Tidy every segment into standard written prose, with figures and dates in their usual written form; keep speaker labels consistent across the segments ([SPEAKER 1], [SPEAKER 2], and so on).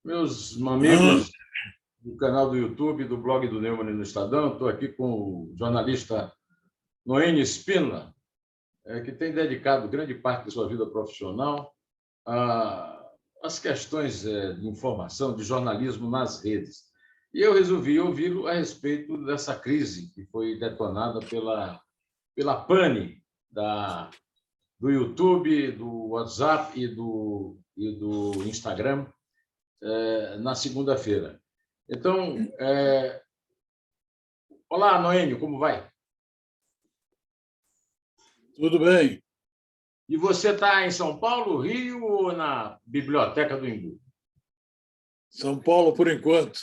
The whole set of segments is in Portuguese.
[SPEAKER 1] Meus amigos do canal do YouTube, do blog do Neumann no Estadão, estou aqui com o jornalista Noêmio Spínola, que tem dedicado grande parte de sua vida profissional às questões de informação, de jornalismo nas redes. E eu resolvi ouvi-lo a respeito dessa crise que foi detonada pela pane do YouTube, do WhatsApp e do Instagram na segunda-feira. Então, olá, Noêmio, como vai?
[SPEAKER 2] Tudo bem.
[SPEAKER 1] E você está em São Paulo, Rio ou na Biblioteca do Embu?
[SPEAKER 2] São Paulo, por enquanto.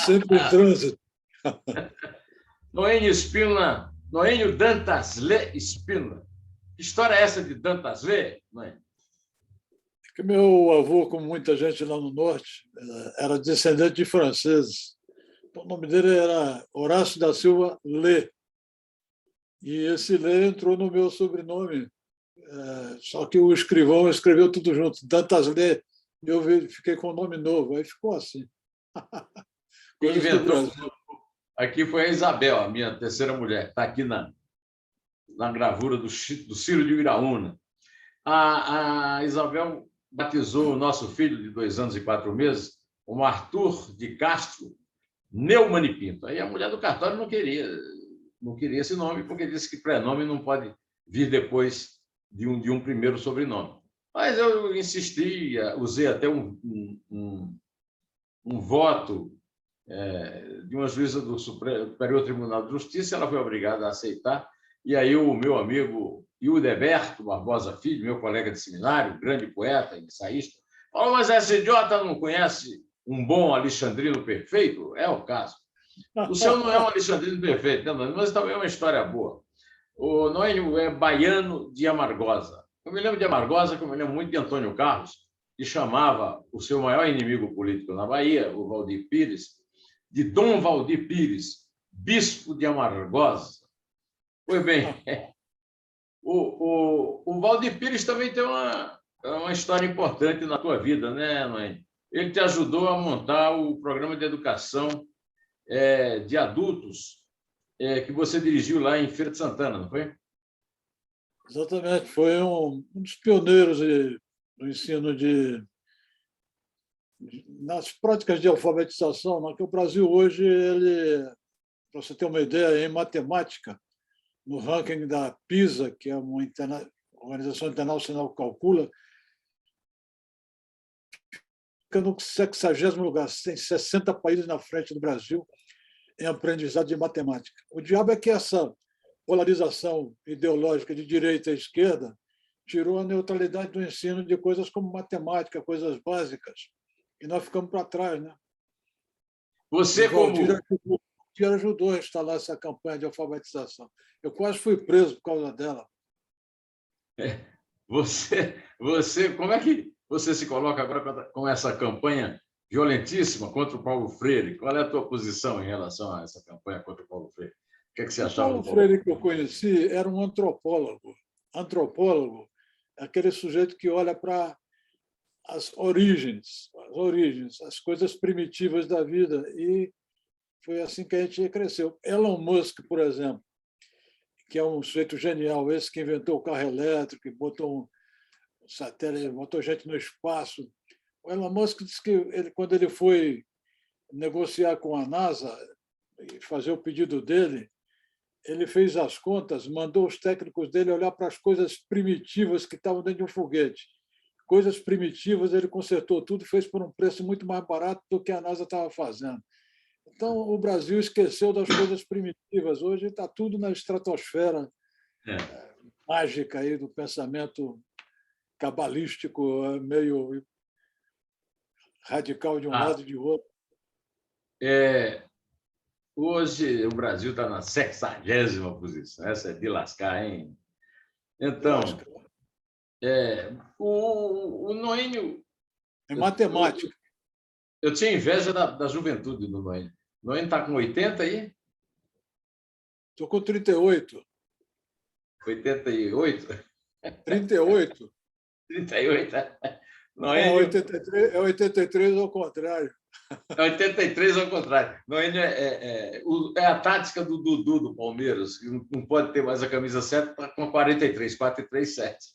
[SPEAKER 2] Sempre em trânsito.
[SPEAKER 1] Noêmio Spínola, Noêmio Dantas-Lê Spínola. Que história é essa de Dantas-Lê, Noêmio?
[SPEAKER 2] Que meu avô, como muita gente lá no norte, era descendente de franceses. O nome dele era Horácio da Silva Lê. E esse Lê entrou no meu sobrenome. Só que o escrivão escreveu tudo junto, Dantas-Lê. Eu fiquei com o nome novo. Aí ficou assim.
[SPEAKER 1] Quem inventou aqui foi a Isabel, a minha terceira mulher, está aqui na gravura do Ciro de Iraúna. A Isabel batizou o nosso filho de 2 anos e 4 meses como Arthur de Castro Neumann Pinto. Aí a mulher do cartório não queria esse nome, porque disse que prenome não pode vir depois de um primeiro sobrenome. Mas eu insisti, usei até um voto de uma juíza do Superior Tribunal de Justiça, ela foi obrigada a aceitar, e aí o meu amigo Hildeberto Barbosa Filho, meu colega de seminário, grande poeta, ensaísta, falou, mas essa idiota não conhece um bom alexandrino perfeito? É o caso. O seu não é um alexandrino perfeito, né? Mas também é uma história boa. O Noêmio é baiano de Amargosa. Eu me lembro de Amargosa, que eu me lembro muito de Antônio Carlos, que chamava o seu maior inimigo político na Bahia, o Valdir Pires, de Dom Valdir Pires, bispo de Amargosa. Pois bem, o Valdir Pires também tem uma história importante na tua vida, né, mãe? Ele te ajudou a montar o programa de educação de adultos que você dirigiu lá em Feira de Santana, não foi?
[SPEAKER 2] Exatamente. Foi um dos pioneiros do ensino nas práticas de alfabetização, que o Brasil hoje, para você ter uma ideia, em matemática, no ranking da PISA, que é uma organização internacional que calcula, fica no 60º lugar, tem 60 países na frente do Brasil em aprendizado de matemática. O diabo é que essa polarização ideológica de direita e esquerda tirou a neutralidade do ensino de coisas como matemática, coisas básicas, e nós ficamos para trás, né?
[SPEAKER 1] Você,
[SPEAKER 2] o Valdir ajudou a instalar essa campanha de alfabetização. Eu quase fui preso por causa dela.
[SPEAKER 1] Como é que você se coloca agora com essa campanha violentíssima contra o Paulo Freire? Qual é a tua posição em relação a essa campanha contra o Paulo Freire? O que é que você achava do
[SPEAKER 2] Paulo Freire, que eu conheci, era um antropólogo. Antropólogo é aquele sujeito que olha para as origens, as coisas primitivas da vida, e foi assim que a gente cresceu. Elon Musk, por exemplo, que é um sujeito genial, esse que inventou o carro elétrico, que botou um satélite, botou gente no espaço. O Elon Musk disse que quando ele foi negociar com a NASA e fazer o pedido dele, ele fez as contas, mandou os técnicos dele olhar para as coisas primitivas que estavam dentro de um foguete. Coisas primitivas, ele consertou tudo e fez por um preço muito mais barato do que a NASA estava fazendo. Então, o Brasil esqueceu das coisas primitivas. Hoje está tudo na estratosfera mágica aí do pensamento cabalístico, meio radical de um lado e de outro.
[SPEAKER 1] Hoje o Brasil está na 60ª posição. Essa é de lascar, hein? Então, o Noêmio...
[SPEAKER 2] É matemática.
[SPEAKER 1] Eu tinha inveja da juventude do Noêmio. O Noêmio está com 80 aí?
[SPEAKER 2] Estou com 38.
[SPEAKER 1] 88?
[SPEAKER 2] 38.
[SPEAKER 1] 38.
[SPEAKER 2] Não, 83 ao contrário.
[SPEAKER 1] É 83 ao contrário. Noênio é a tática do Dudu do Palmeiras, que não pode ter mais a camisa 7, está com 43, 437.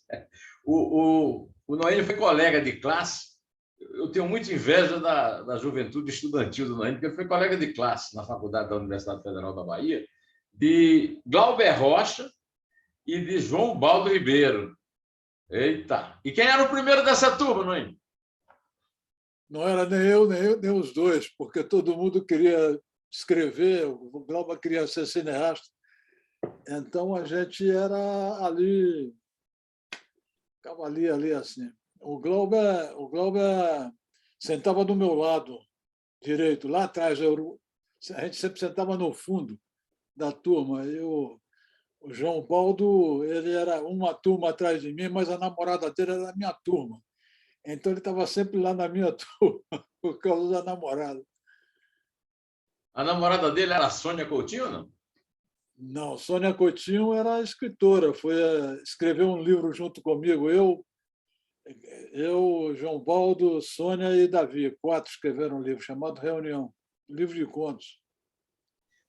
[SPEAKER 1] O Noênio foi colega de classe. Eu tenho muita inveja da juventude estudantil do Noênio, porque ele foi colega de classe na faculdade da Universidade Federal da Bahia, de Glauber Rocha e de João Baldo Ribeiro. Eita! E quem era o primeiro dessa turma, Noênio?
[SPEAKER 2] Não era nem eu, nem os dois, porque todo mundo queria escrever, o Glauber queria ser cineasta. Então, a gente era ali, ficava ali assim. O Glauber sentava do meu lado direito, lá atrás. A gente sempre sentava no fundo da turma. E o João Baldo, ele era uma turma atrás de mim, mas a namorada dele era da minha turma. Então, ele estava sempre lá na minha turma, por causa da namorada.
[SPEAKER 1] A namorada dele era a Sônia Coutinho ou não?
[SPEAKER 2] Não, Sônia Coutinho era escritora, escreveu um livro junto comigo. Eu, João Baldo, Sônia e Davi, 4 escreveram um livro chamado Reunião, um livro de contos.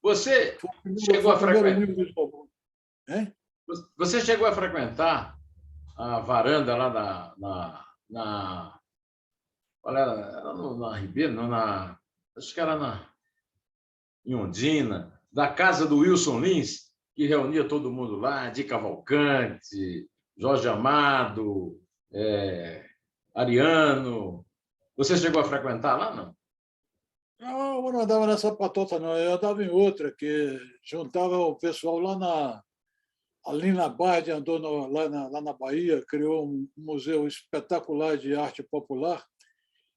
[SPEAKER 1] Você chegou a frequentar?
[SPEAKER 2] Hein?
[SPEAKER 1] Você chegou a frequentar a varanda lá qual era na Ribeira, não, acho que era em Ondina, da casa do Wilson Lins, que reunia todo mundo lá, de Cavalcante, Jorge Amado, Ariano. Você chegou a frequentar lá, não?
[SPEAKER 2] Não, eu não andava nessa patota, não. Eu andava em outra, que juntava o pessoal ali na Barra, andou lá na Bahia, criou um museu espetacular de arte popular,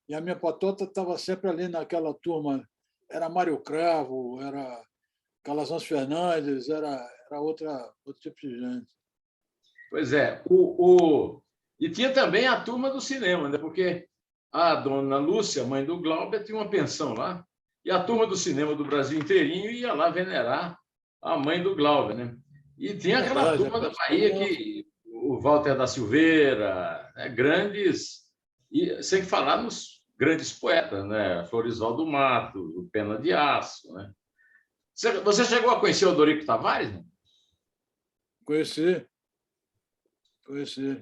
[SPEAKER 2] e a minha patota estava sempre ali naquela turma. Era Mário Cravo, era Calazans Fernandes, era outro tipo de gente.
[SPEAKER 1] Pois é. E tinha também a turma do cinema, né? Porque a dona Lúcia, mãe do Glauber, tinha uma pensão lá, e a turma do cinema do Brasil inteirinho ia lá venerar a mãe do Glauber, né? E tinha aquela turma da Bahia que o Walter da Silveira, né? Grandes, e sem falar nos grandes poetas, né? Floresvaldo Matos, o Pena de Aço, né? Você chegou a conhecer o Dorico Tavares? Né?
[SPEAKER 2] Conheci.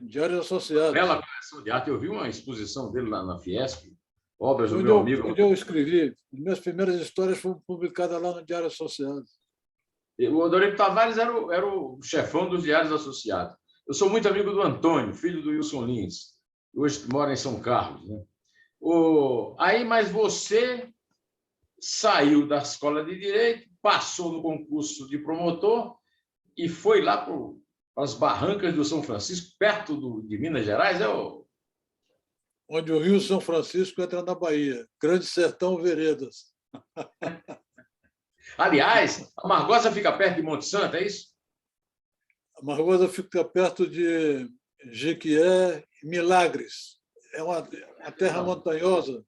[SPEAKER 2] Diários Associados.
[SPEAKER 1] Bela coleção de arte. Eu vi uma exposição dele lá na Fiesp, obras do meu amigo.
[SPEAKER 2] Onde eu escrevi. As minhas primeiras histórias foram publicadas lá no Diário Associado.
[SPEAKER 1] O Odorico Tavares era o chefão dos Diários Associados. Eu sou muito amigo do Antônio, filho do Wilson Lins, hoje mora em São Carlos. Né? Mas você saiu da escola de Direito, passou no concurso de promotor e foi lá para as barrancas do São Francisco, perto de Minas Gerais,
[SPEAKER 2] onde o Rio São Francisco entra na Bahia. Grande Sertão Veredas.
[SPEAKER 1] Aliás, a Margosa fica perto de Monte Santo, é isso?
[SPEAKER 2] A Margosa fica perto de Jequié e Milagres. É uma terra montanhosa.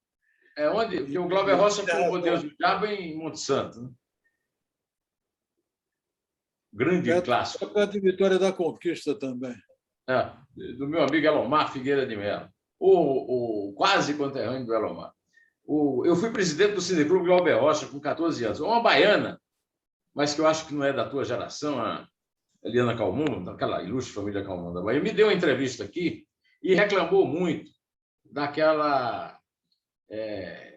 [SPEAKER 1] É onde? Porque o Glauber Rocha foi o Deus do Diabo em Monte Santo. Né? Grande clássico.
[SPEAKER 2] Perto de Vitória da Conquista também.
[SPEAKER 1] Do meu amigo Elomar Figueira de Mello. O quase conterrâneo do Elomar. Eu fui presidente do Cineclube Glauber Rocha com 14 anos. Uma baiana, mas que eu acho que não é da tua geração, a Eliana Calmon, daquela ilustre família Calmon da Bahia, me deu uma entrevista aqui e reclamou muito daquela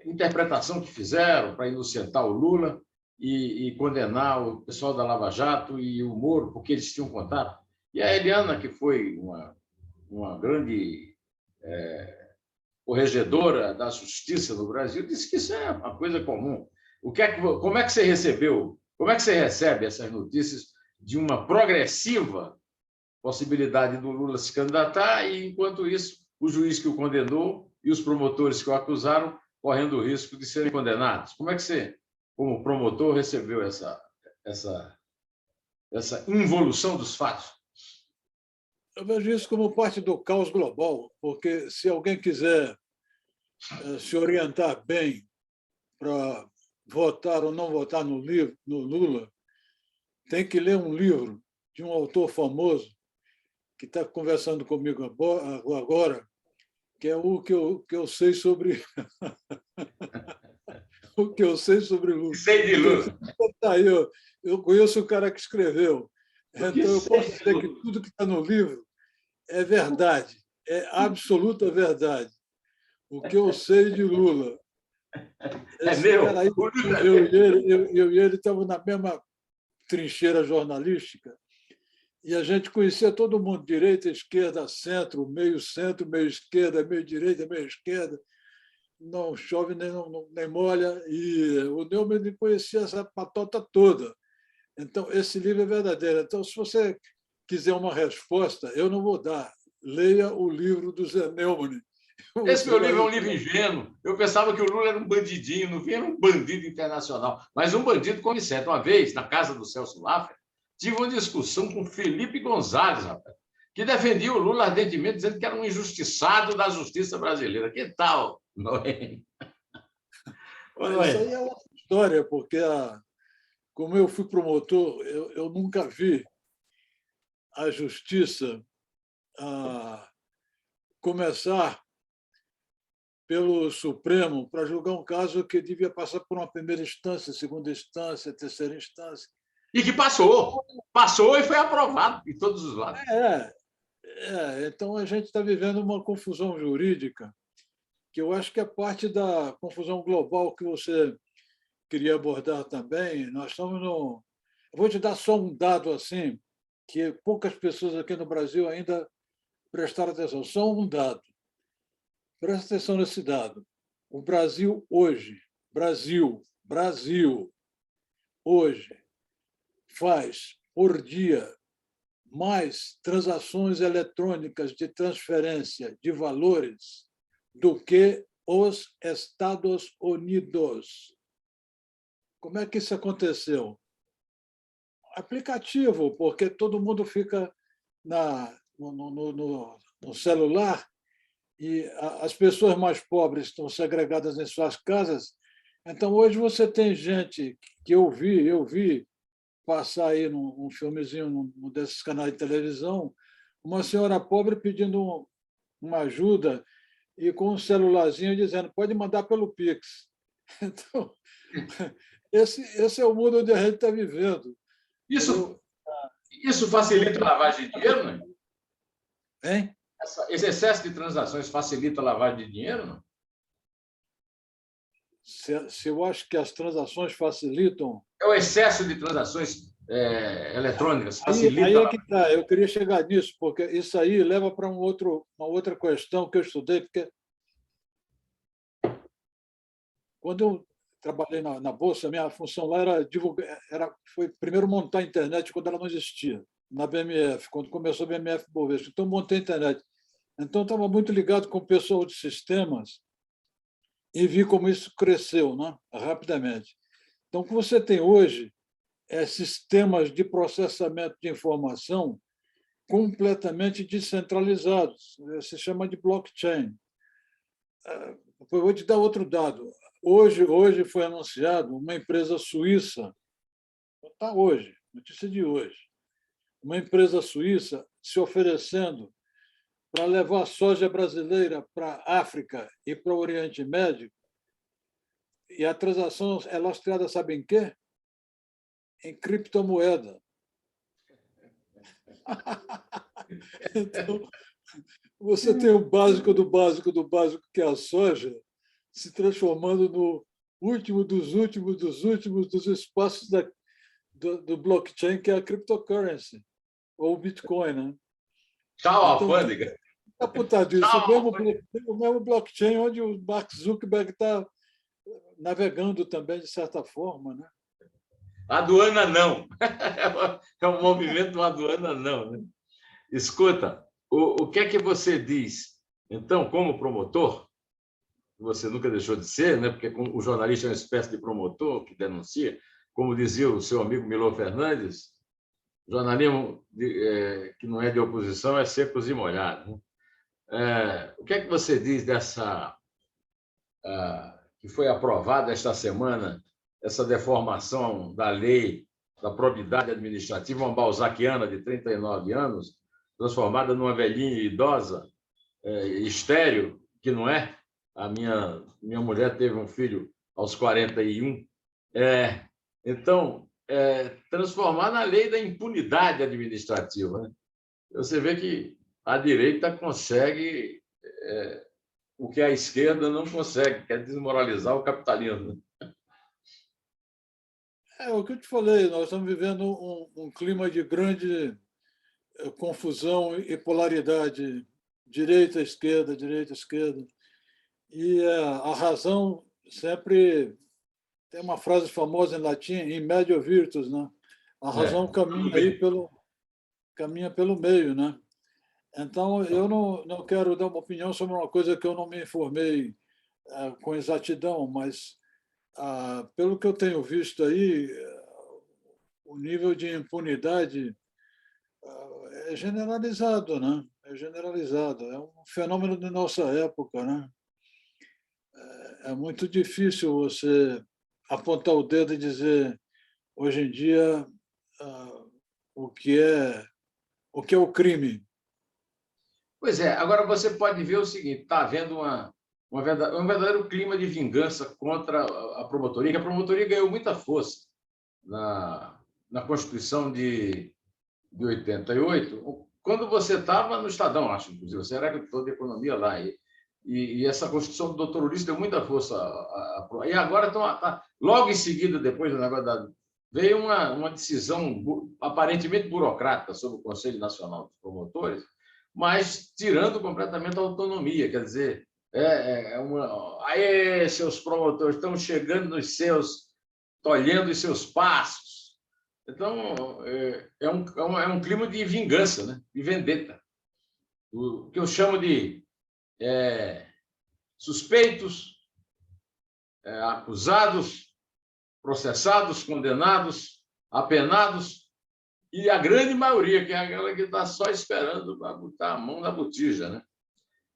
[SPEAKER 1] interpretação que fizeram para inocentar o Lula e condenar o pessoal da Lava Jato e o Moro, porque eles tinham contato. E a Eliana, que foi uma grande corregedora da justiça no Brasil, disse que isso é uma coisa comum. Como é que você recebeu, como é que você recebe essas notícias de uma progressiva possibilidade do Lula se candidatar e, enquanto isso, o juiz que o condenou e os promotores que o acusaram correndo o risco de serem condenados? Como é que você, como promotor, recebeu essa involução dos fatos?
[SPEAKER 2] Eu vejo isso como parte do caos global, porque se alguém quiser se orientar bem para votar ou não votar no Lula, tem que ler um livro de um autor famoso que está conversando comigo agora, que é o que eu sei sobre o que eu sei sobre Lula.
[SPEAKER 1] Sei de Lula.
[SPEAKER 2] Tá aí, eu conheço o cara que escreveu.
[SPEAKER 1] O que
[SPEAKER 2] Então, eu
[SPEAKER 1] sei
[SPEAKER 2] posso
[SPEAKER 1] de
[SPEAKER 2] dizer que
[SPEAKER 1] Lula?
[SPEAKER 2] tudo que está no livro é verdade, é absoluta verdade. O que eu sei de Lula.
[SPEAKER 1] É
[SPEAKER 2] Esse
[SPEAKER 1] meu.
[SPEAKER 2] cara aí,
[SPEAKER 1] O Lula é meu.
[SPEAKER 2] eu e ele estávamos na mesma trincheira jornalística e a gente conhecia todo mundo, direita, esquerda, centro, meio esquerda, meio direita, meio esquerda. Não chove nem molha. E o Neumann conhecia essa patota toda. Então, esse livro é verdadeiro. Então, se você quiser uma resposta, eu não vou dar. Leia o livro do Zé Neumann.
[SPEAKER 1] Esse
[SPEAKER 2] Você
[SPEAKER 1] meu
[SPEAKER 2] vai...
[SPEAKER 1] livro é um livro ingênuo. Eu pensava que o Lula era um bandidinho, no fim era um bandido internacional, mas um bandido como certo. Uma vez, na casa do Celso Laffer, tive uma discussão com Felipe Gonzalez, rapaz, que defendia o Lula ardentemente, dizendo que era um injustiçado da justiça brasileira. Que tal? Noé?
[SPEAKER 2] Isso aí é outra história, porque, como eu fui promotor, eu nunca vi a justiça começar pelo Supremo para julgar um caso que devia passar por uma primeira instância, segunda instância, terceira instância.
[SPEAKER 1] E que passou. Passou e foi aprovado em todos os lados.
[SPEAKER 2] Então a gente está vivendo uma confusão jurídica que eu acho que é parte da confusão global que você queria abordar também. Nós estamos no... Eu vou te dar só um dado assim, que poucas pessoas aqui no Brasil ainda prestaram atenção. Só um dado. Presta atenção nesse dado. O Brasil hoje, Brasil, hoje, faz por dia mais transações eletrônicas de transferência de valores do que os Estados Unidos. Como é que isso aconteceu? Aplicativo, porque todo mundo fica no celular e as pessoas mais pobres estão segregadas em suas casas. Então, hoje você tem gente que eu vi passar aí num filmezinho, num desses canais de televisão, uma senhora pobre pedindo uma ajuda e com um celularzinho dizendo, pode mandar pelo Pix. Então, esse é o mundo onde a gente está vivendo.
[SPEAKER 1] Isso facilita a lavagem de dinheiro, não?
[SPEAKER 2] Hein?
[SPEAKER 1] Esse excesso de transações facilita a lavagem de dinheiro, não?
[SPEAKER 2] Se eu acho que as transações facilitam...
[SPEAKER 1] É o excesso de transações eletrônicas facilita
[SPEAKER 2] aí
[SPEAKER 1] a
[SPEAKER 2] é
[SPEAKER 1] lavagem.
[SPEAKER 2] que tá. Eu queria chegar nisso, porque isso aí leva para uma outra questão que eu estudei, porque quando eu trabalhei na Bolsa, a minha função lá era divulgar, foi primeiro montar a internet quando ela não existia, na BMF, quando começou a BMF Bovespa. Então, montei a internet. Então, estava muito ligado com o pessoal de sistemas e vi como isso cresceu, né, rapidamente. Então, o que você tem hoje é sistemas de processamento de informação completamente descentralizados. Se chama de blockchain. Eu vou te dar outro dado. Hoje foi anunciado uma empresa suíça, está hoje, notícia de hoje, uma empresa suíça se oferecendo para levar soja brasileira para a África e para o Oriente Médio, e a transação é lastreada, sabe em quê? Em criptomoeda. Então, você tem o básico do básico do básico, que é a soja, se transformando no último dos últimos dos últimos dos espaços do blockchain, que é a cryptocurrency, ou o Bitcoin. Né?
[SPEAKER 1] Tchau,
[SPEAKER 2] Então,
[SPEAKER 1] alfândega.
[SPEAKER 2] está apontado isso.
[SPEAKER 1] Tchau,
[SPEAKER 2] O mesmo blockchain onde o Mark Zuckerberg está navegando também, de certa forma. Né?
[SPEAKER 1] aduana não. É um movimento do aduana não. Né? Escuta, o que é que você diz, então, como promotor, você nunca deixou de ser, né? Porque o jornalista é uma espécie de promotor que denuncia, como dizia o seu amigo Milor Fernandes, jornalismo que não é de oposição é secos e molhados. Né? O que é que você diz dessa que foi aprovada esta semana, essa deformação da lei da probidade administrativa, uma balzaquiana de 39 anos, transformada numa velhinha idosa, estéril, que não é. A minha mulher teve um filho aos 41. Então, transformar na lei da impunidade administrativa, né? Você vê que a direita consegue o que a esquerda não consegue, que é desmoralizar o capitalismo.
[SPEAKER 2] É o que eu te falei, nós estamos vivendo um clima de grande confusão e polaridade, direita, esquerda. E a razão sempre tem uma frase famosa em latim, in medio virtus, né? A razão caminha pelo meio, né? Então, eu não quero dar uma opinião sobre uma coisa que eu não me informei com exatidão, mas, pelo que eu tenho visto aí, o nível de impunidade é generalizado, né? É generalizado. É um fenômeno de nossa época, né? É muito difícil você apontar o dedo e dizer, hoje em dia, o que é o crime.
[SPEAKER 1] Pois é, agora você pode ver o seguinte: está havendo um verdadeiro clima de vingança contra a promotoria, que a promotoria ganhou muita força na Constituição de 88, quando você estava no Estadão, acho, inclusive, você era editor de economia lá, e essa Constituição do doutor Ulisses deu muita força. E agora, logo em seguida, depois do negócio veio uma decisão aparentemente burocrática sobre o Conselho Nacional dos Promotores, mas tirando completamente a autonomia. Quer dizer, aí, seus promotores estão chegando nos seus, tolhendo os seus passos. Então, é um clima de vingança, né? De vendetta. O que eu chamo de suspeitos, acusados, processados, condenados, apenados, e a grande maioria, que é aquela que está só esperando para botar a mão na botija, né?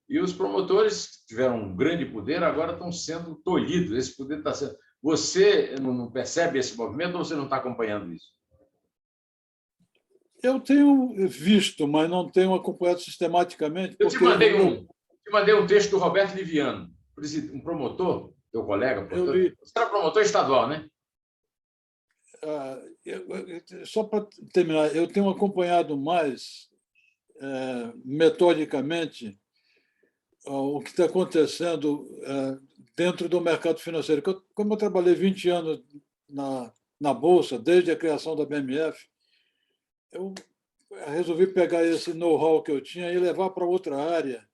[SPEAKER 1] E os promotores, que tiveram um grande poder, agora estão sendo tolhidos. Esse poder está sendo... Você não percebe esse movimento ou você não está acompanhando isso?
[SPEAKER 2] Eu tenho visto, mas não tenho acompanhado sistematicamente.
[SPEAKER 1] Eu te mandei um texto do Roberto Liviano, um promotor, teu colega,
[SPEAKER 2] eu
[SPEAKER 1] portanto.
[SPEAKER 2] li.
[SPEAKER 1] Você era promotor estadual, né?
[SPEAKER 2] Só para terminar, eu tenho acompanhado mais metodicamente o que está acontecendo dentro do mercado financeiro. Como eu trabalhei 20 anos na Bolsa, desde a criação da BMF, eu resolvi pegar esse know-how que eu tinha e levar para outra área,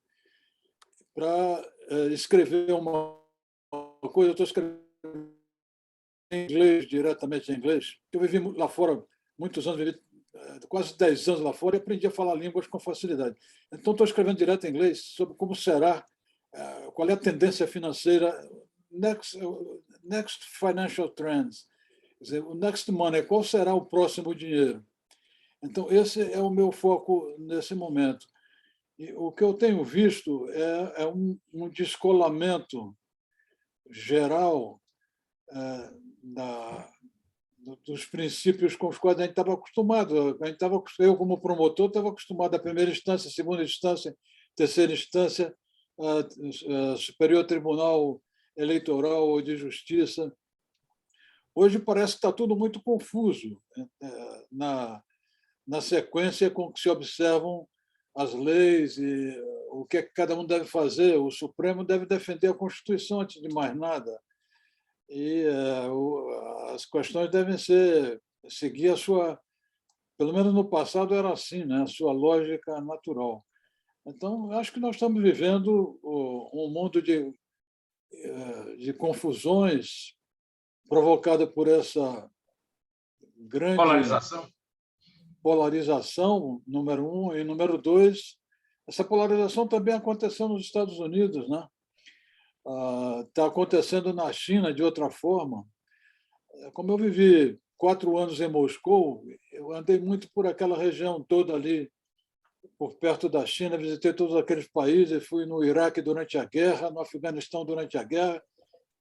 [SPEAKER 2] para escrever uma coisa. Eu estou escrevendo em inglês, diretamente em inglês. Eu vivi lá fora muitos anos, vivi quase 10 anos lá fora e aprendi a falar línguas com facilidade. Então, estou escrevendo direto em inglês sobre como será, qual é a tendência financeira, next financial trends, quer dizer, o next money, qual será o próximo dinheiro. Então, esse é o meu foco nesse momento. E o que eu tenho visto é um descolamento geral dos princípios com os quais a gente estava acostumado. Eu, como promotor, estava acostumado à primeira instância, segunda instância, terceira instância, Superior Tribunal Eleitoral ou de Justiça. Hoje parece que está tudo muito confuso na sequência com que se observam as leis e o que cada um deve fazer. O Supremo deve defender a Constituição antes de mais nada. E as questões devem seguir a sua, pelo menos no passado era assim, né? A sua lógica natural. Então, acho que nós estamos vivendo um mundo de confusões provocada por essa grande polarização, número um, e número dois, essa polarização também aconteceu nos Estados Unidos, né? Está acontecendo na China de outra forma. Como eu vivi 4 anos em Moscou, eu andei muito por aquela região toda ali, por perto da China, visitei todos aqueles países, fui no Iraque durante a guerra, no Afeganistão durante a guerra.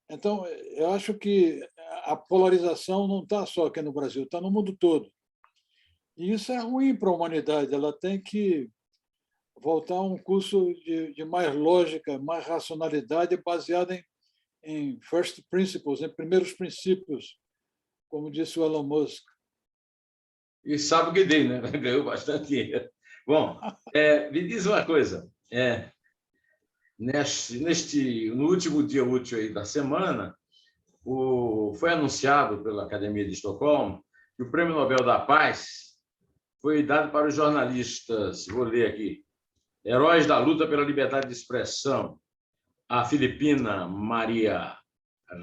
[SPEAKER 2] Então, eu acho que a polarização não está só aqui no Brasil, está no mundo todo. E isso é ruim para a humanidade, ela tem que voltar a um curso de mais lógica, mais racionalidade, baseada em first principles, em primeiros princípios, como disse o Elon Musk.
[SPEAKER 1] E sabe o que dei, né? Ganhou bastante dinheiro. Bom, me diz uma coisa. No último dia útil aí da semana, foi anunciado pela Academia de Estocolmo que o Prêmio Nobel da Paz foi dado para os jornalistas, vou ler aqui, heróis da luta pela liberdade de expressão, a filipina Maria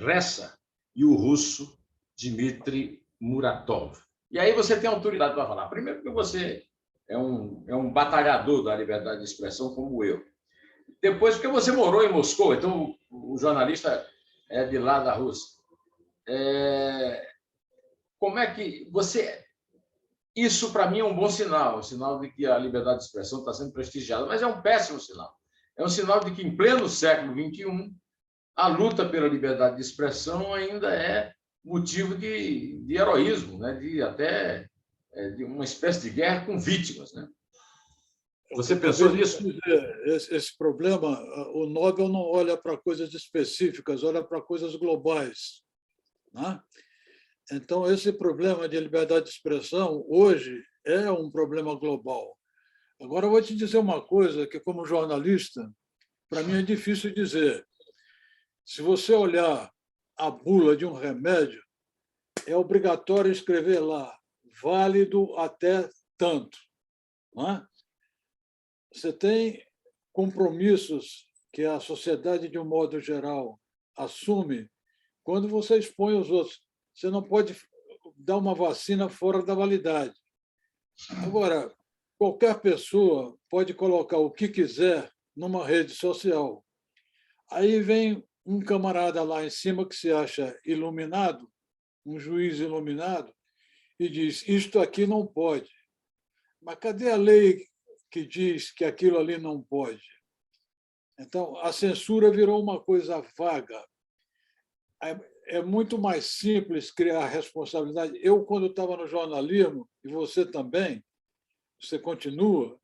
[SPEAKER 1] Ressa e o russo Dmitry Muratov. E aí você tem autoridade para falar. Primeiro, porque você é um batalhador da liberdade de expressão como eu. Depois, porque você morou em Moscou, então o jornalista é de lá da Rússia. Como é que você... Isso, para mim, é um bom sinal, um sinal de que a liberdade de expressão está sendo prestigiada, mas é um péssimo sinal. É um sinal de que, em pleno século XXI, a luta pela liberdade de expressão ainda é motivo de heroísmo, né? De uma espécie de guerra com vítimas. Né? Você pensou nisso?
[SPEAKER 2] Esse problema, o Nobel não olha para coisas específicas, olha para coisas globais. Né? Então, esse problema de liberdade de expressão, hoje, é um problema global. Agora, eu vou te dizer uma coisa que, como jornalista, para mim é difícil dizer. Se você olhar a bula de um remédio, é obrigatório escrever lá, válido até tanto. Não é? Você tem compromissos que a sociedade, de um modo geral, assume quando você expõe os outros. Você não pode dar uma vacina fora da validade. Agora, qualquer pessoa pode colocar o que quiser numa rede social. Aí vem um camarada lá em cima que se acha iluminado, um juiz iluminado, e diz: isto aqui não pode. Mas cadê a lei que diz que aquilo ali não pode? Então, a censura virou uma coisa vaga. É muito mais simples criar responsabilidade. Eu, quando estava no jornalismo, e você também, você continua,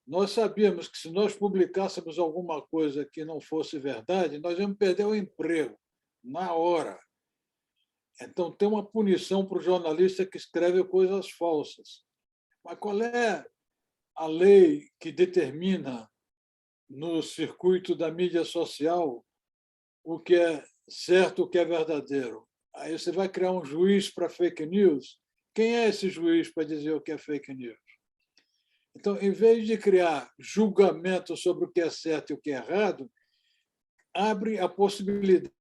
[SPEAKER 2] nós sabíamos que se nós publicássemos alguma coisa que não fosse verdade, nós íamos perder o emprego na hora. Então, tem uma punição para o jornalista que escreve coisas falsas. Mas qual é a lei que determina, no circuito da mídia social, o que é certo, o que é verdadeiro? Aí você vai criar um juiz para fake news. Quem é esse juiz para dizer o que é fake news? Então, em vez de criar julgamento sobre o que é certo e o que é errado, abre a possibilidade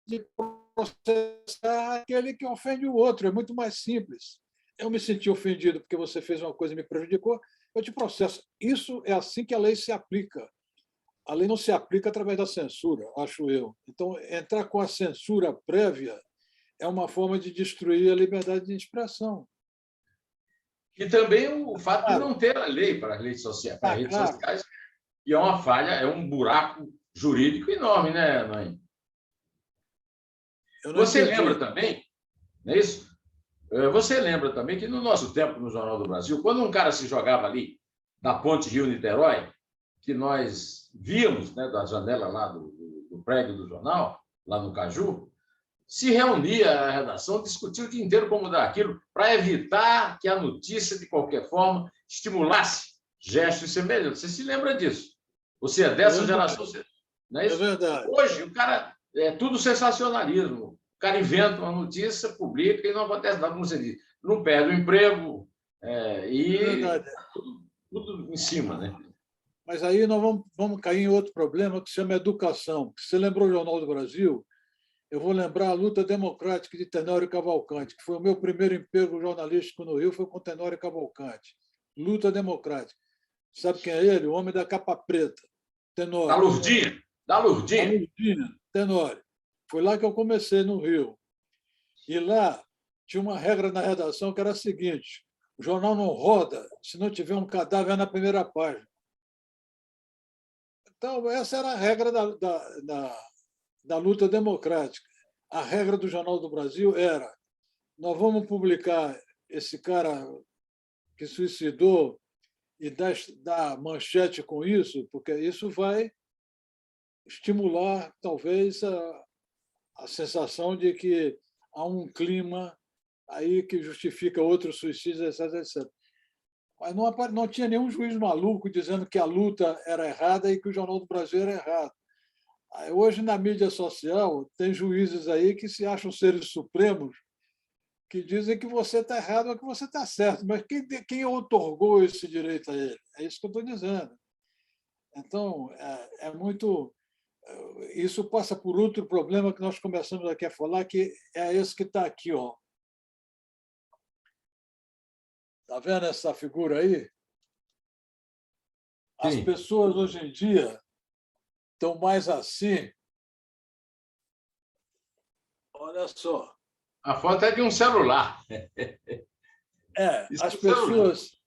[SPEAKER 2] de processar aquele que ofende o outro. É muito mais simples. Eu me senti ofendido porque você fez uma coisa e me prejudicou, eu te processo. Isso é assim que a lei se aplica. A lei não se aplica através da censura, acho eu. Então, entrar com a censura prévia é uma forma de destruir a liberdade de expressão.
[SPEAKER 1] E também o fato de não ter a lei para as redes sociais, que é uma falha, é um buraco jurídico enorme, né, Naim? Você lembra também, não é isso? Você lembra também que no nosso tempo, no Jornal do Brasil, quando um cara se jogava ali da ponte Rio-Niterói, que nós víamos, né, da janela lá do prédio do jornal, lá no Caju, se reunia a redação, discutia o dia inteiro como dar aquilo, para evitar que a notícia, de qualquer forma, estimulasse gestos semelhantes. Você se lembra disso? Você é dessa geração, não é isso?
[SPEAKER 2] É verdade.
[SPEAKER 1] Hoje, o cara é tudo sensacionalismo. O cara inventa uma notícia, publica e não acontece nada, como você diz. Não perde o emprego tudo em cima, né?
[SPEAKER 2] Mas aí nós vamos cair em outro problema que se chama educação. Você lembrou o Jornal do Brasil? Eu vou lembrar a luta democrática de Tenório Cavalcanti, que foi o meu primeiro emprego jornalístico no Rio, foi com Tenório Cavalcanti. Luta democrática. Sabe quem é ele? O homem da capa preta, Tenório.
[SPEAKER 1] Da Lourdinha,
[SPEAKER 2] Tenório. Foi lá que eu comecei no Rio. E lá tinha uma regra na redação que era a seguinte: o jornal não roda se não tiver um cadáver na primeira página. Então, essa era a regra da luta democrática. A regra do Jornal do Brasil era: nós vamos publicar esse cara que suicidou e dar manchete com isso, porque isso vai estimular, talvez, a sensação de que há um clima aí que justifica outros suicídios, etc, etc. Mas não tinha nenhum juiz maluco dizendo que a luta era errada e que o Jornal do Brasil era errado. Hoje, na mídia social, tem juízes aí que se acham seres supremos, que dizem que você está errado ou que você está certo. Mas quem outorgou esse direito a ele? É isso que eu estou dizendo. Então, é muito... Isso passa por outro problema que nós começamos aqui a falar, que é esse que está aqui, ó. Está vendo essa figura aí? As
[SPEAKER 1] Sim.
[SPEAKER 2] pessoas, hoje em dia, estão mais assim. Olha só.
[SPEAKER 1] A foto é de um celular. Isso
[SPEAKER 2] As
[SPEAKER 1] é um celular.
[SPEAKER 2] pessoas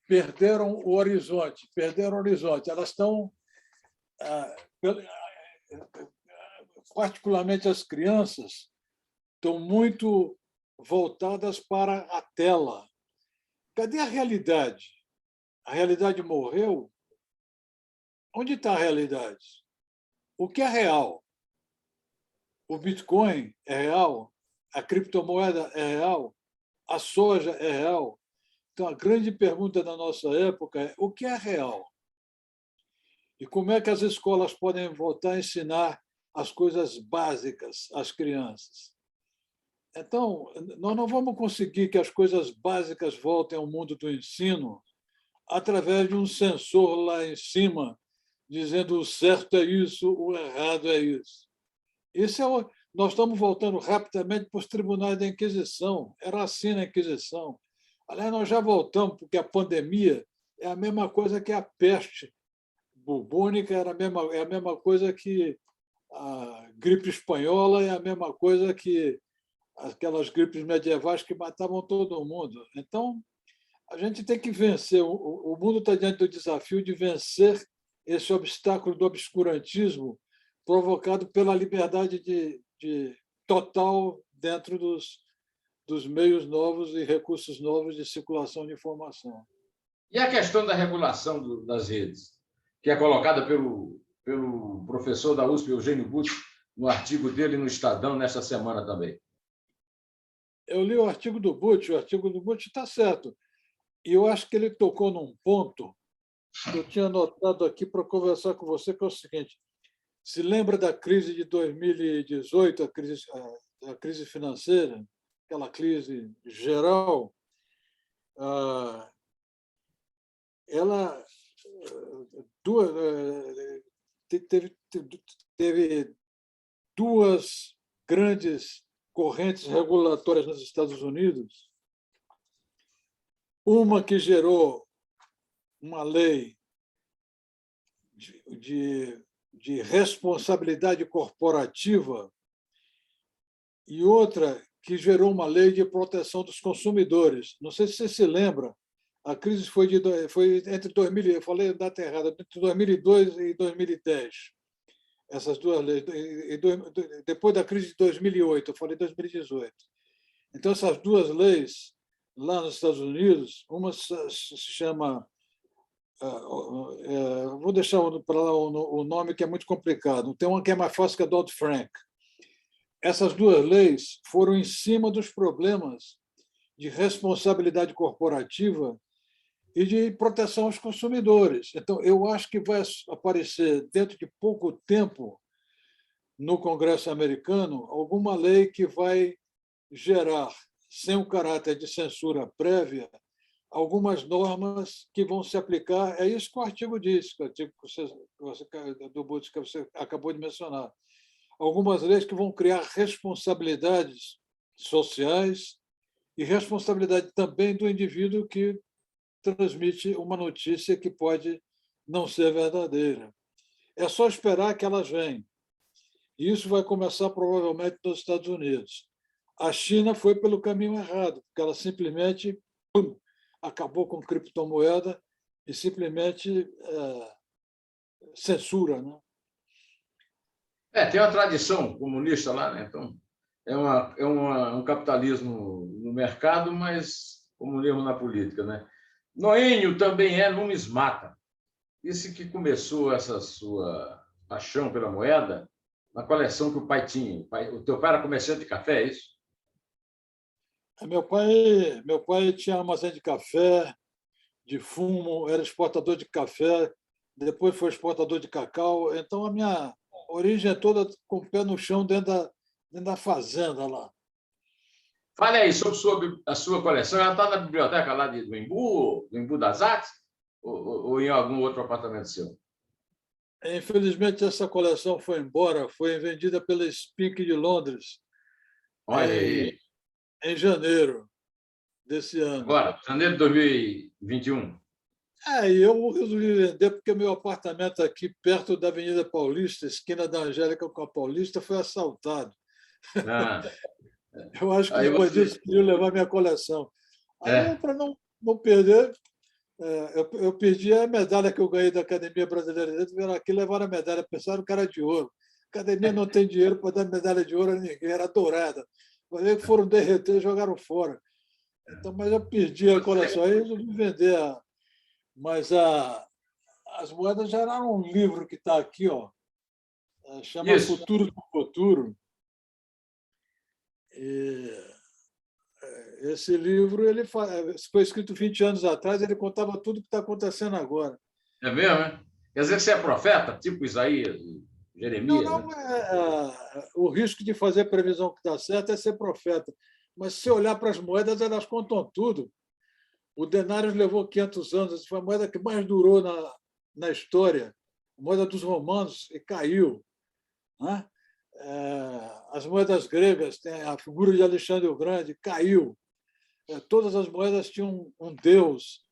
[SPEAKER 2] perderam o horizonte, Elas estão, particularmente as crianças, estão muito voltadas para a tela. Cadê a realidade? A realidade morreu? Onde está a realidade? O que é real? O Bitcoin é real? A criptomoeda é real? A soja é real? Então, a grande pergunta da nossa época é: o que é real? E como é que as escolas podem voltar a ensinar as coisas básicas às crianças? Então, nós não vamos conseguir que as coisas básicas voltem ao mundo do ensino através de um sensor lá em cima dizendo o certo é isso, o errado é isso. Nós estamos voltando rapidamente para os tribunais da Inquisição. Era assim na Inquisição. Aliás, nós já voltamos, porque a pandemia é a mesma coisa que a peste bubônica, é a mesma coisa que a gripe espanhola, é a mesma coisa que aquelas gripes medievais que matavam todo mundo. Então, a gente tem que vencer. O mundo está diante do desafio de vencer esse obstáculo do obscurantismo provocado pela liberdade de total dentro dos meios novos e recursos novos de circulação de informação.
[SPEAKER 1] E a questão da regulação das redes, que é colocada pelo professor da USP, Eugênio Butti, no artigo dele no Estadão, nesta semana também.
[SPEAKER 2] Eu li o artigo do Butti está certo. E eu acho que ele tocou num ponto que eu tinha anotado aqui para conversar com você, que é o seguinte: se lembra da crise de 2018, a crise financeira, aquela crise geral? Ela teve duas grandes correntes regulatórias nos Estados Unidos. Uma que gerou uma lei de responsabilidade corporativa e outra que gerou uma lei de proteção dos consumidores. Não sei se você se lembra, a crise foi entre 2000, eu falei a data errada, entre 2002 e 2010. Essas duas leis. Depois da crise de 2008, eu falei 2018. Então, essas duas leis, lá nos Estados Unidos, uma se chama... vou deixar para lá o nome, que é muito complicado. Tem uma que é mais fácil, que é Dodd-Frank. Essas duas leis foram em cima dos problemas de responsabilidade corporativa e de proteção aos consumidores. Então, eu acho que vai aparecer, dentro de pouco tempo, no Congresso americano, alguma lei que vai gerar, sem o caráter de censura prévia, algumas normas que vão se aplicar. É isso que o artigo diz, o artigo do Butti, que você acabou de mencionar. Algumas leis que vão criar responsabilidades sociais e responsabilidade também do indivíduo que transmite uma notícia que pode não ser verdadeira. É só esperar que elas venham. E isso vai começar provavelmente nos Estados Unidos. A China foi pelo caminho errado, porque ela simplesmente acabou com criptomoeda e simplesmente censura, né?
[SPEAKER 1] Tem uma tradição comunista lá, né? Então é um capitalismo no mercado, mas comunismo na política, né? Noênio também é numismata. Disse que começou essa sua paixão pela moeda na coleção que o pai tinha. O teu pai era comerciante de café, é isso?
[SPEAKER 2] Meu pai tinha armazém de café, de fumo, era exportador de café, depois foi exportador de cacau. Então, a minha origem é toda com o pé no chão dentro da fazenda lá.
[SPEAKER 1] Fale aí sobre a sua coleção. Ela está na biblioteca lá do Embu das Artes, ou em algum outro apartamento seu?
[SPEAKER 2] Infelizmente, essa coleção foi embora, foi vendida pela Spink de Londres
[SPEAKER 1] Olha
[SPEAKER 2] em,
[SPEAKER 1] aí.
[SPEAKER 2] em janeiro desse ano.
[SPEAKER 1] Agora, janeiro de 2021.
[SPEAKER 2] E eu resolvi vender porque meu apartamento aqui, perto da Avenida Paulista, esquina da Angélica com a Paulista, foi assaltado.
[SPEAKER 1] Ah,
[SPEAKER 2] Eu acho que
[SPEAKER 1] aí
[SPEAKER 2] os bandidos
[SPEAKER 1] você.
[SPEAKER 2] queriam levar minha coleção. Aí eu,
[SPEAKER 1] É,
[SPEAKER 2] para não perder, eu perdi a medalha que eu ganhei da Academia Brasileira de Direito, vieram aqui e levaram a medalha, pensaram que era de ouro. A academia não tem dinheiro para dar medalha de ouro a ninguém, era dourada. Falei que foram derreter e jogaram fora. Então, mas eu perdi a
[SPEAKER 1] você,
[SPEAKER 2] coleção, aí resolvi vender. Mas as moedas já eram um livro que está aqui, ó, chama
[SPEAKER 1] isso.
[SPEAKER 2] Futuro do Futuro. E esse livro foi escrito 20 anos atrás, ele contava tudo o que está acontecendo agora.
[SPEAKER 1] É mesmo, né? Quer dizer que você é profeta, tipo Isaías,
[SPEAKER 2] Não,
[SPEAKER 1] Jeremias, né?
[SPEAKER 2] não, o risco de fazer previsão que está certa é ser profeta. Mas se olhar para as moedas, elas contam tudo. O denário levou 500 anos, foi a moeda que mais durou na história, a moeda dos romanos, e caiu. Né? As moedas gregas, tem a figura de Alexandre o Grande, caiu. Todas as moedas tinham um deus,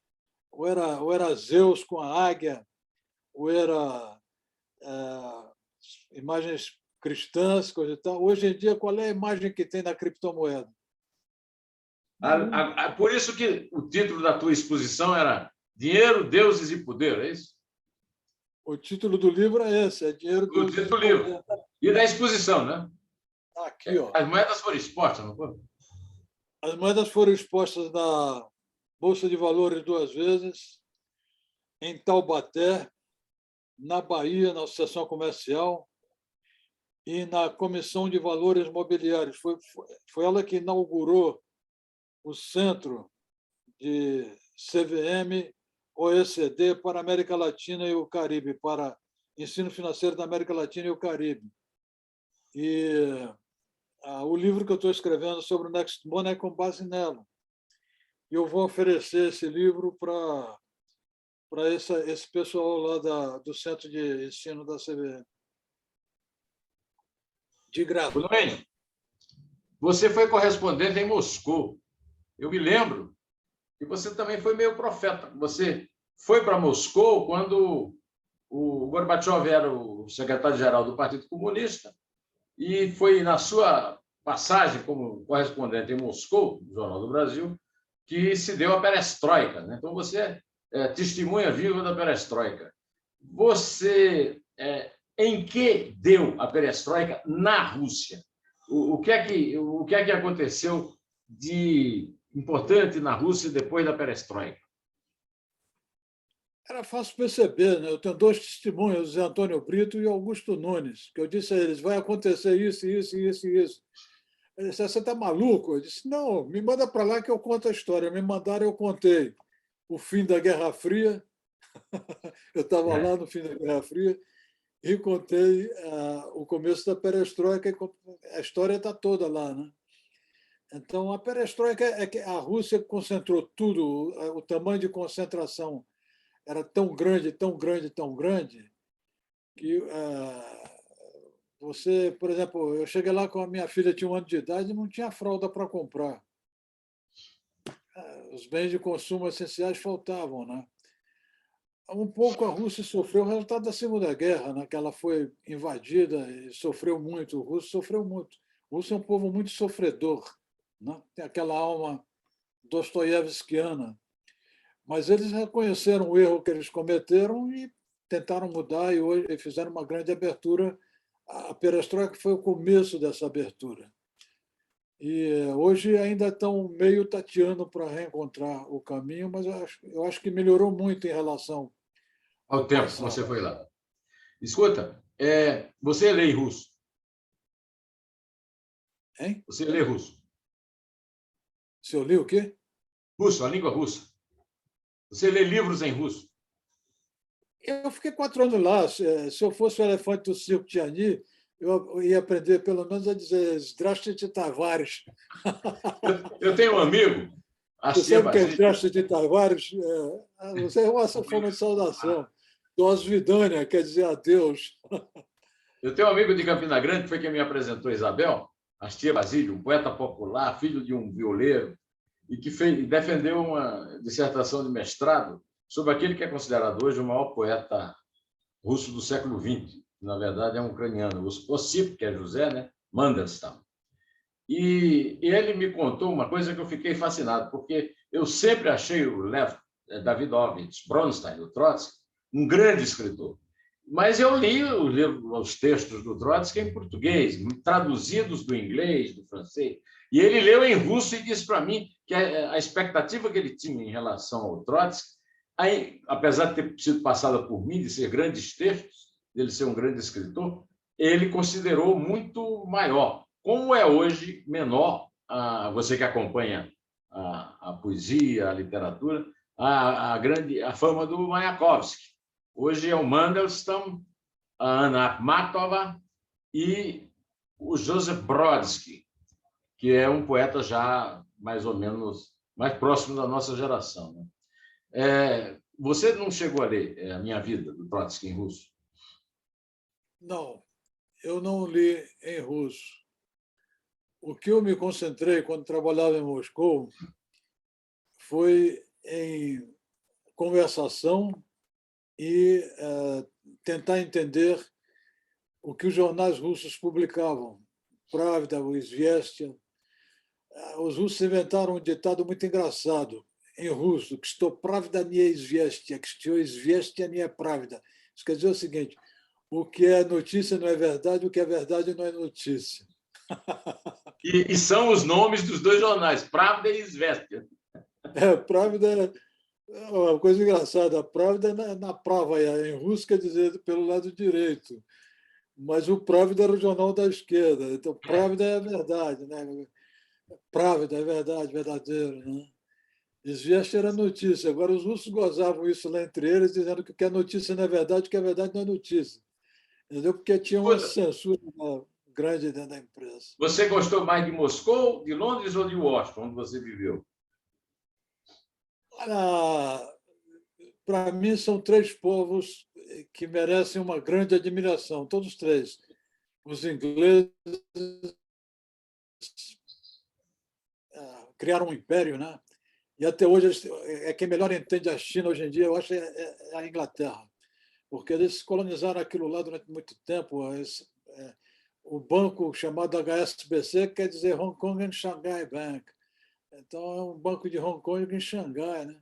[SPEAKER 2] ou era Zeus com a águia, ou era imagens cristãs, coisa e tal. Hoje em dia, qual é a imagem que tem na criptomoeda? Nenhuma.
[SPEAKER 1] Por isso que o título da tua exposição era Dinheiro, Deuses e Poder, é isso?
[SPEAKER 2] O título do livro é esse, é Dinheiro,
[SPEAKER 1] O
[SPEAKER 2] Deuses
[SPEAKER 1] título
[SPEAKER 2] e
[SPEAKER 1] do livro.
[SPEAKER 2] Poder.
[SPEAKER 1] E da exposição, né?
[SPEAKER 2] Tá aqui, ó.
[SPEAKER 1] As moedas foram expostas, não foi?
[SPEAKER 2] As moedas foram expostas na Bolsa de Valores 2 vezes, em Taubaté, na Bahia, na Associação Comercial, e na Comissão de Valores Mobiliários. Foi ela que inaugurou o Centro de CVM OECD para a América Latina e o Caribe, para ensino financeiro da América Latina e o Caribe. E o livro que eu estou escrevendo sobre o Next Money é com base nela. E eu vou oferecer esse livro para esse pessoal lá do Centro de Ensino da CVM. De graça.
[SPEAKER 1] Bruno, você foi correspondente em Moscou. Eu me lembro que você também foi meio profeta. Você foi para Moscou quando o Gorbachev era o secretário-geral do Partido Comunista e foi na sua passagem como correspondente em Moscou, do Jornal do Brasil, que se deu a perestroika. Né? Então, você é testemunha viva da perestroika. Você, em que deu a perestroika na Rússia? O que é que aconteceu de importante na Rússia depois da perestroika?
[SPEAKER 2] Era fácil perceber, né? Eu tenho dois testemunhos, José Antônio Brito e Augusto Nunes, que eu disse a eles: vai acontecer isso, isso, isso e isso. Ele disse: você está maluco? Eu disse: não, me manda para lá que eu conto a história. Me mandaram, eu contei o fim da Guerra Fria. Eu estava lá no fim da Guerra Fria e contei o começo da perestroika. A história está toda lá, né? Então, a perestroika é que a Rússia concentrou tudo, o tamanho de concentração era tão grande, tão grande, tão grande, que você, por exemplo, eu cheguei lá com a minha filha, tinha 1 ano de idade, e não tinha fralda para comprar. Os bens de consumo essenciais faltavam, né? Um pouco a Rússia sofreu o resultado da Segunda Guerra, né? Que ela foi invadida e sofreu muito. O russo sofreu muito. O russo é um povo muito sofredor, né? Tem aquela alma dostoiévskiana. Mas eles reconheceram o erro que eles cometeram e tentaram mudar e hoje fizeram uma grande abertura. A perestroika foi o começo dessa abertura. E hoje ainda estão meio tateando para reencontrar o caminho, mas eu acho que melhorou muito em relação
[SPEAKER 1] Ao
[SPEAKER 2] ao
[SPEAKER 1] tempo que
[SPEAKER 2] passado.
[SPEAKER 1] você foi lá. Escuta, você lê em russo?
[SPEAKER 2] Hein?
[SPEAKER 1] Você lê russo?
[SPEAKER 2] Se eu li o quê?
[SPEAKER 1] Russo, a língua russa. Você lê livros em russo?
[SPEAKER 2] Eu fiquei 4 anos lá. Se eu fosse o elefante do circo Tiani, eu ia aprender pelo menos a dizer Здравствуйте, Tavares.
[SPEAKER 1] Eu tenho um amigo,
[SPEAKER 2] Você sabe o que é
[SPEAKER 1] Astebazid.
[SPEAKER 2] Здравствуйте, Tavares? Você é uma forma de saudação. Dos Vidânia, quer dizer adeus.
[SPEAKER 1] Eu tenho um amigo de Campina Grande, que foi quem me apresentou a Isabel, Astebazid, um poeta popular, filho de um violeiro, e que defendeu uma dissertação de mestrado sobre aquele que é considerado hoje o maior poeta russo do século XX. Na verdade, é um ucraniano, Ossip, que é José, né? Mandelstam. E ele me contou uma coisa que eu fiquei fascinado, porque eu sempre achei o Lev Davidovich Bronstein, o Trotsky, um grande escritor. Mas eu li os textos do Trotsky em português, traduzidos do inglês, do francês. E ele leu em russo e disse para mim que a expectativa que ele tinha em relação ao Trotsky, apesar de ter sido passada por mim, de ser grandes textos, dele ser um grande escritor, ele considerou muito maior. Como é hoje menor, você que acompanha a poesia, a literatura, a fama do Mayakovsky. Hoje é o Mandelstam, a Anna Akhmatova e o Joseph Brodsky, que é um poeta já mais ou menos mais próximo da nossa geração. Né? Você não chegou a ler A Minha Vida, do Trotsky em russo?
[SPEAKER 2] Não, eu não li em russo. O que eu me concentrei quando trabalhava em Moscou foi em conversação e tentar entender o que os jornais russos publicavam. Pravda, o Izvestia. Os russos inventaram um ditado muito engraçado em russo, que estou pravda nie izvestia, que estou izvestia nie pravda. Isso quer dizer o seguinte: o que é notícia não é verdade, o que é verdade não é notícia.
[SPEAKER 1] E são os nomes dos dois jornais, Pravda e Izvestia.
[SPEAKER 2] Pravda é uma coisa engraçada. A Pravda é na prava, em russo quer dizer pelo lado direito. Mas o Pravda era o jornal da esquerda. Então, Pravda é a verdade, né? Pravda é verdade, verdadeiro, né? Izvestia era notícia. Agora, os russos gozavam isso lá entre eles, dizendo que o que é notícia não é verdade, o que é verdade não é notícia. Entendeu? Porque tinha uma censura grande dentro da imprensa.
[SPEAKER 1] Você gostou mais de Moscou, de Londres ou de Washington, onde você viveu?
[SPEAKER 2] Para mim, são 3 povos que merecem uma grande admiração, todos 3. Os ingleses criaram um império, né? E até hoje quem melhor entende a China hoje em dia, eu acho, é a Inglaterra, porque eles colonizaram aquilo lá durante muito tempo. O banco chamado HSBC quer dizer Hong Kong and Shanghai Bank. Então, é um banco de Hong Kong em Xangai, né?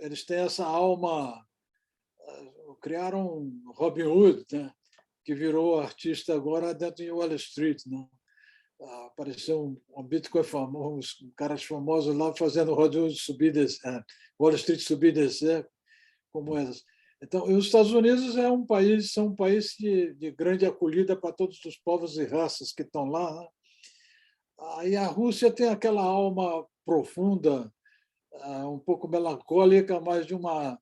[SPEAKER 2] Eles têm essa alma. Criaram Robin Hood, né? Que virou artista agora dentro de Wall Street, né? Apareceu um Bitcoin famoso, caras famosos lá fazendo Wall Street subir e descer com moedas. Então, os Estados Unidos são um país de grande acolhida para todos os povos e raças que estão lá. Né? E a Rússia tem aquela alma profunda, um pouco melancólica, mas de uma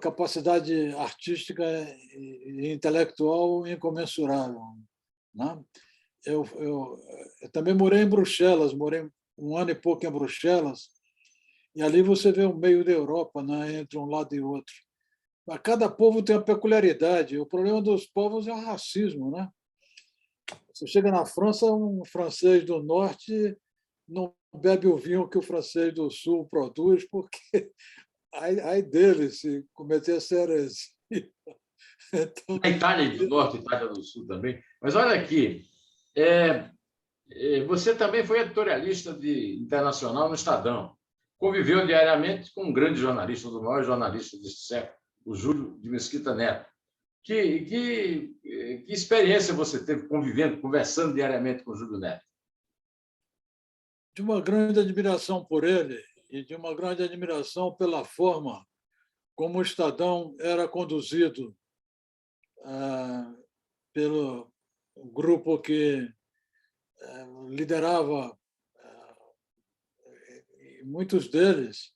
[SPEAKER 2] capacidade artística e intelectual incomensurável. Né? Eu também morei em Bruxelas, morei 1 ano e pouco em Bruxelas, e ali você vê o meio da Europa, né, entre um lado e outro. Mas cada povo tem uma peculiaridade. O problema dos povos é o racismo. Né? Você chega na França, um francês do norte não bebe o vinho que o francês do sul produz, porque ai dele se cometer essa heresia.
[SPEAKER 1] Então, a Itália do Norte, Itália do Sul também. Mas olha aqui, você também foi editorialista internacional no Estadão. Conviveu diariamente com um grande jornalista, um dos maiores jornalistas deste século, o Júlio de Mesquita Neto. Que experiência você teve convivendo, conversando diariamente com o Júlio Neves?
[SPEAKER 2] De uma grande admiração por ele e de uma grande admiração pela forma como o Estadão era conduzido pelo grupo que liderava, muitos deles,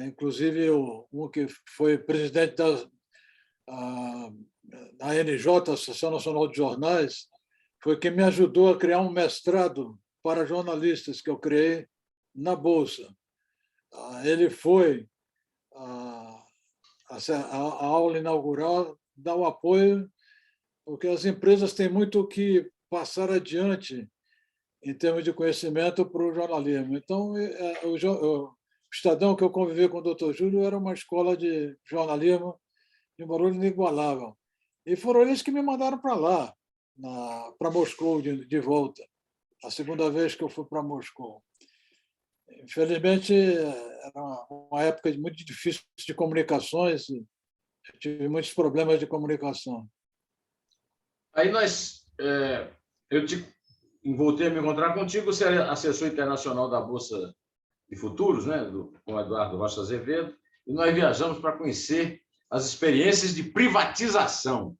[SPEAKER 2] inclusive um que foi presidente da ANJ, Associação Nacional de Jornais, foi quem me ajudou a criar um mestrado para jornalistas que eu criei na Bolsa. Ele foi a aula inaugural, dar o apoio, porque as empresas têm muito o que passar adiante em termos de conhecimento para o jornalismo. Então, o Estadão, que eu convivi com o Dr. Júlio, era uma escola de jornalismo de um valor inigualável. E foram eles que me mandaram para lá, para Moscou, de volta, a segunda vez que eu fui para Moscou. Infelizmente, era uma época muito difícil de comunicações, e eu tive muitos problemas de comunicação.
[SPEAKER 1] Aí eu voltei a me encontrar contigo, você é assessor internacional da Bolsa de Futuros, né, com o Eduardo Rocha Azevedo, e nós viajamos para conhecer as experiências de privatização.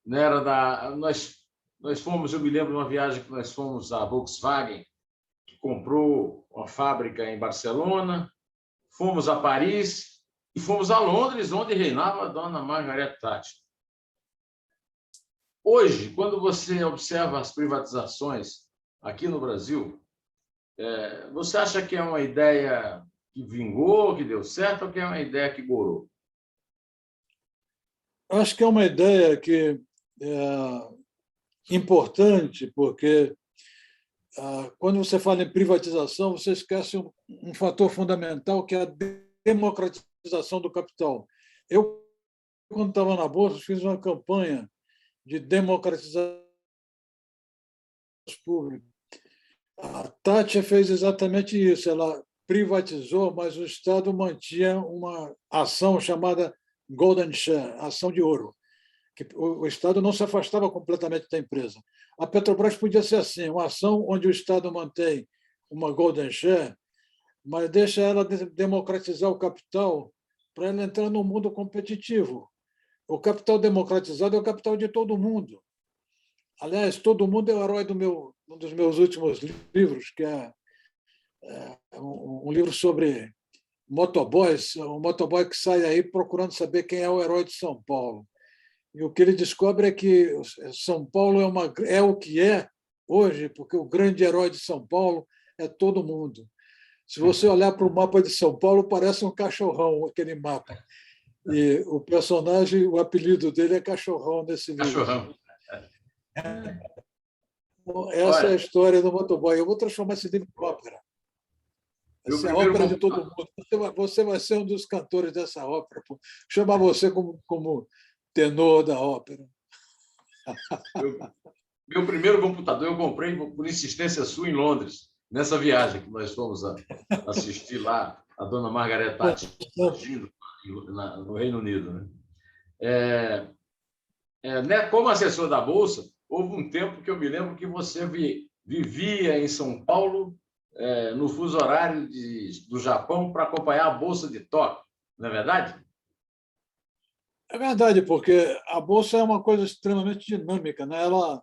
[SPEAKER 1] Nós fomos, eu me lembro de uma viagem que nós fomos à Volkswagen, que comprou uma fábrica em Barcelona, fomos a Paris e fomos a Londres, onde reinava a dona Margaret Thatcher. Hoje, quando você observa as privatizações aqui no Brasil, você acha que é uma ideia que vingou, que deu certo, ou que é uma ideia que gorou?
[SPEAKER 2] Acho que é uma ideia que é importante, porque quando você fala em privatização, você esquece um fator fundamental, que é a democratização do capital. Eu, quando estava na Bolsa, fiz uma campanha de democratização pública. A Thatcher fez exatamente isso. Ela privatizou, mas o Estado mantinha uma ação chamada Golden Share, ação de ouro, que o Estado não se afastava completamente da empresa. A Petrobras podia ser assim, uma ação onde o Estado mantém uma Golden Share, mas deixa ela democratizar o capital para ela entrar no mundo competitivo. O capital democratizado é o capital de todo mundo. Aliás, todo mundo é o herói um dos meus últimos livros, que é um livro sobre motoboys, um motoboy que sai aí procurando saber quem é o herói de São Paulo. E o que ele descobre é que São Paulo é o que é hoje, porque o grande herói de São Paulo é todo mundo. Se você olhar para o mapa de São Paulo, parece um cachorrão, aquele mapa. E o personagem, o apelido dele é Cachorrão nesse livro.
[SPEAKER 1] Cachorrão.
[SPEAKER 2] Essa é a história do motoboy. Eu vou transformar esse livro em ópera. Essa é a ópera de todo mundo. Você vai ser um dos cantores dessa ópera. Chamar você como tenor da ópera.
[SPEAKER 1] Meu primeiro computador eu comprei por insistência sua em Londres, nessa viagem que nós fomos assistir lá a dona Margaret Thatcher no Reino Unido. Né? Como assessor da Bolsa, houve um tempo que eu me lembro que você vivia em São Paulo, no fuso horário do Japão, para acompanhar a Bolsa de Tóquio, não é verdade?
[SPEAKER 2] É verdade, porque a Bolsa é uma coisa extremamente dinâmica, né? Ela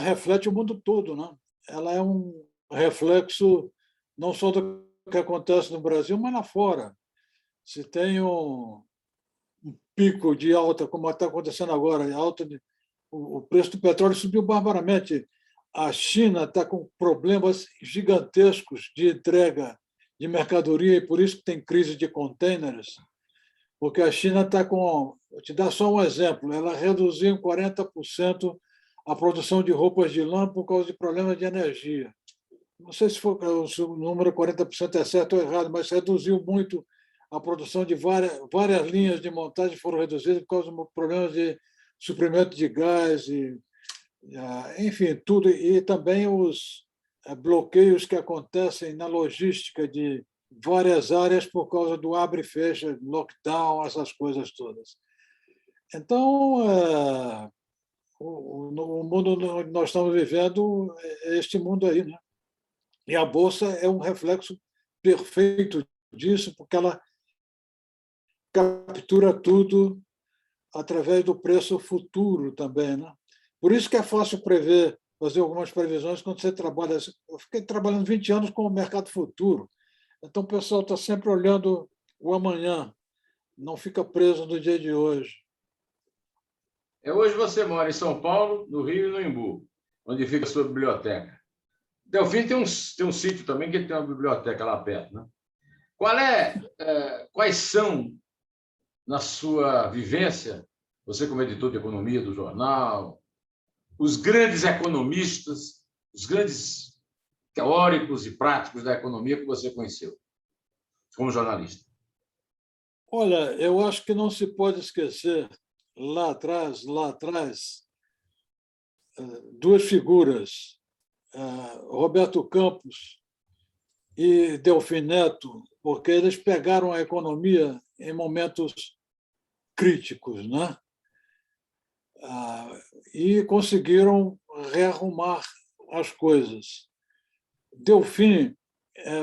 [SPEAKER 2] reflete o mundo todo, né? Ela é um reflexo não só do que acontece no Brasil, mas lá fora. Se tem um pico de alta, como está acontecendo agora, o preço do petróleo subiu barbaramente. A China está com problemas gigantescos de entrega de mercadoria e por isso que tem crise de containers, porque a China está com... Vou te dar só um exemplo. Ela reduziu em 40% a produção de roupas de lã por causa de problemas de energia. Não sei se o número 40% é certo ou errado, mas reduziu muito a produção de várias linhas de montagem foram reduzidas por causa de problemas de suprimento de gás, enfim, tudo. E também os bloqueios que acontecem na logística de várias áreas por causa do abre e fecha, lockdown, essas coisas todas. Então, o mundo onde nós estamos vivendo é este mundo aí, né? E a bolsa é um reflexo perfeito disso, porque ela captura tudo através do preço futuro também, né? Por isso que é fácil prever, fazer algumas previsões quando você trabalha. Eu fiquei trabalhando 20 anos com o mercado futuro, então o pessoal está sempre olhando o amanhã, não fica preso no dia de hoje.
[SPEAKER 1] Hoje você mora em São Paulo, no Rio e no Embu, onde fica a sua biblioteca. Delfim tem um sítio também que tem uma biblioteca lá perto, né? Quais são, na sua vivência, você como editor de economia do jornal, os grandes economistas, os grandes teóricos e práticos da economia que você conheceu como jornalista?
[SPEAKER 2] Olha, eu acho que não se pode esquecer, lá atrás, duas figuras, Roberto Campos e Delfim Neto, porque eles pegaram a economia em momentos críticos, né? E conseguiram rearrumar as coisas. Delfim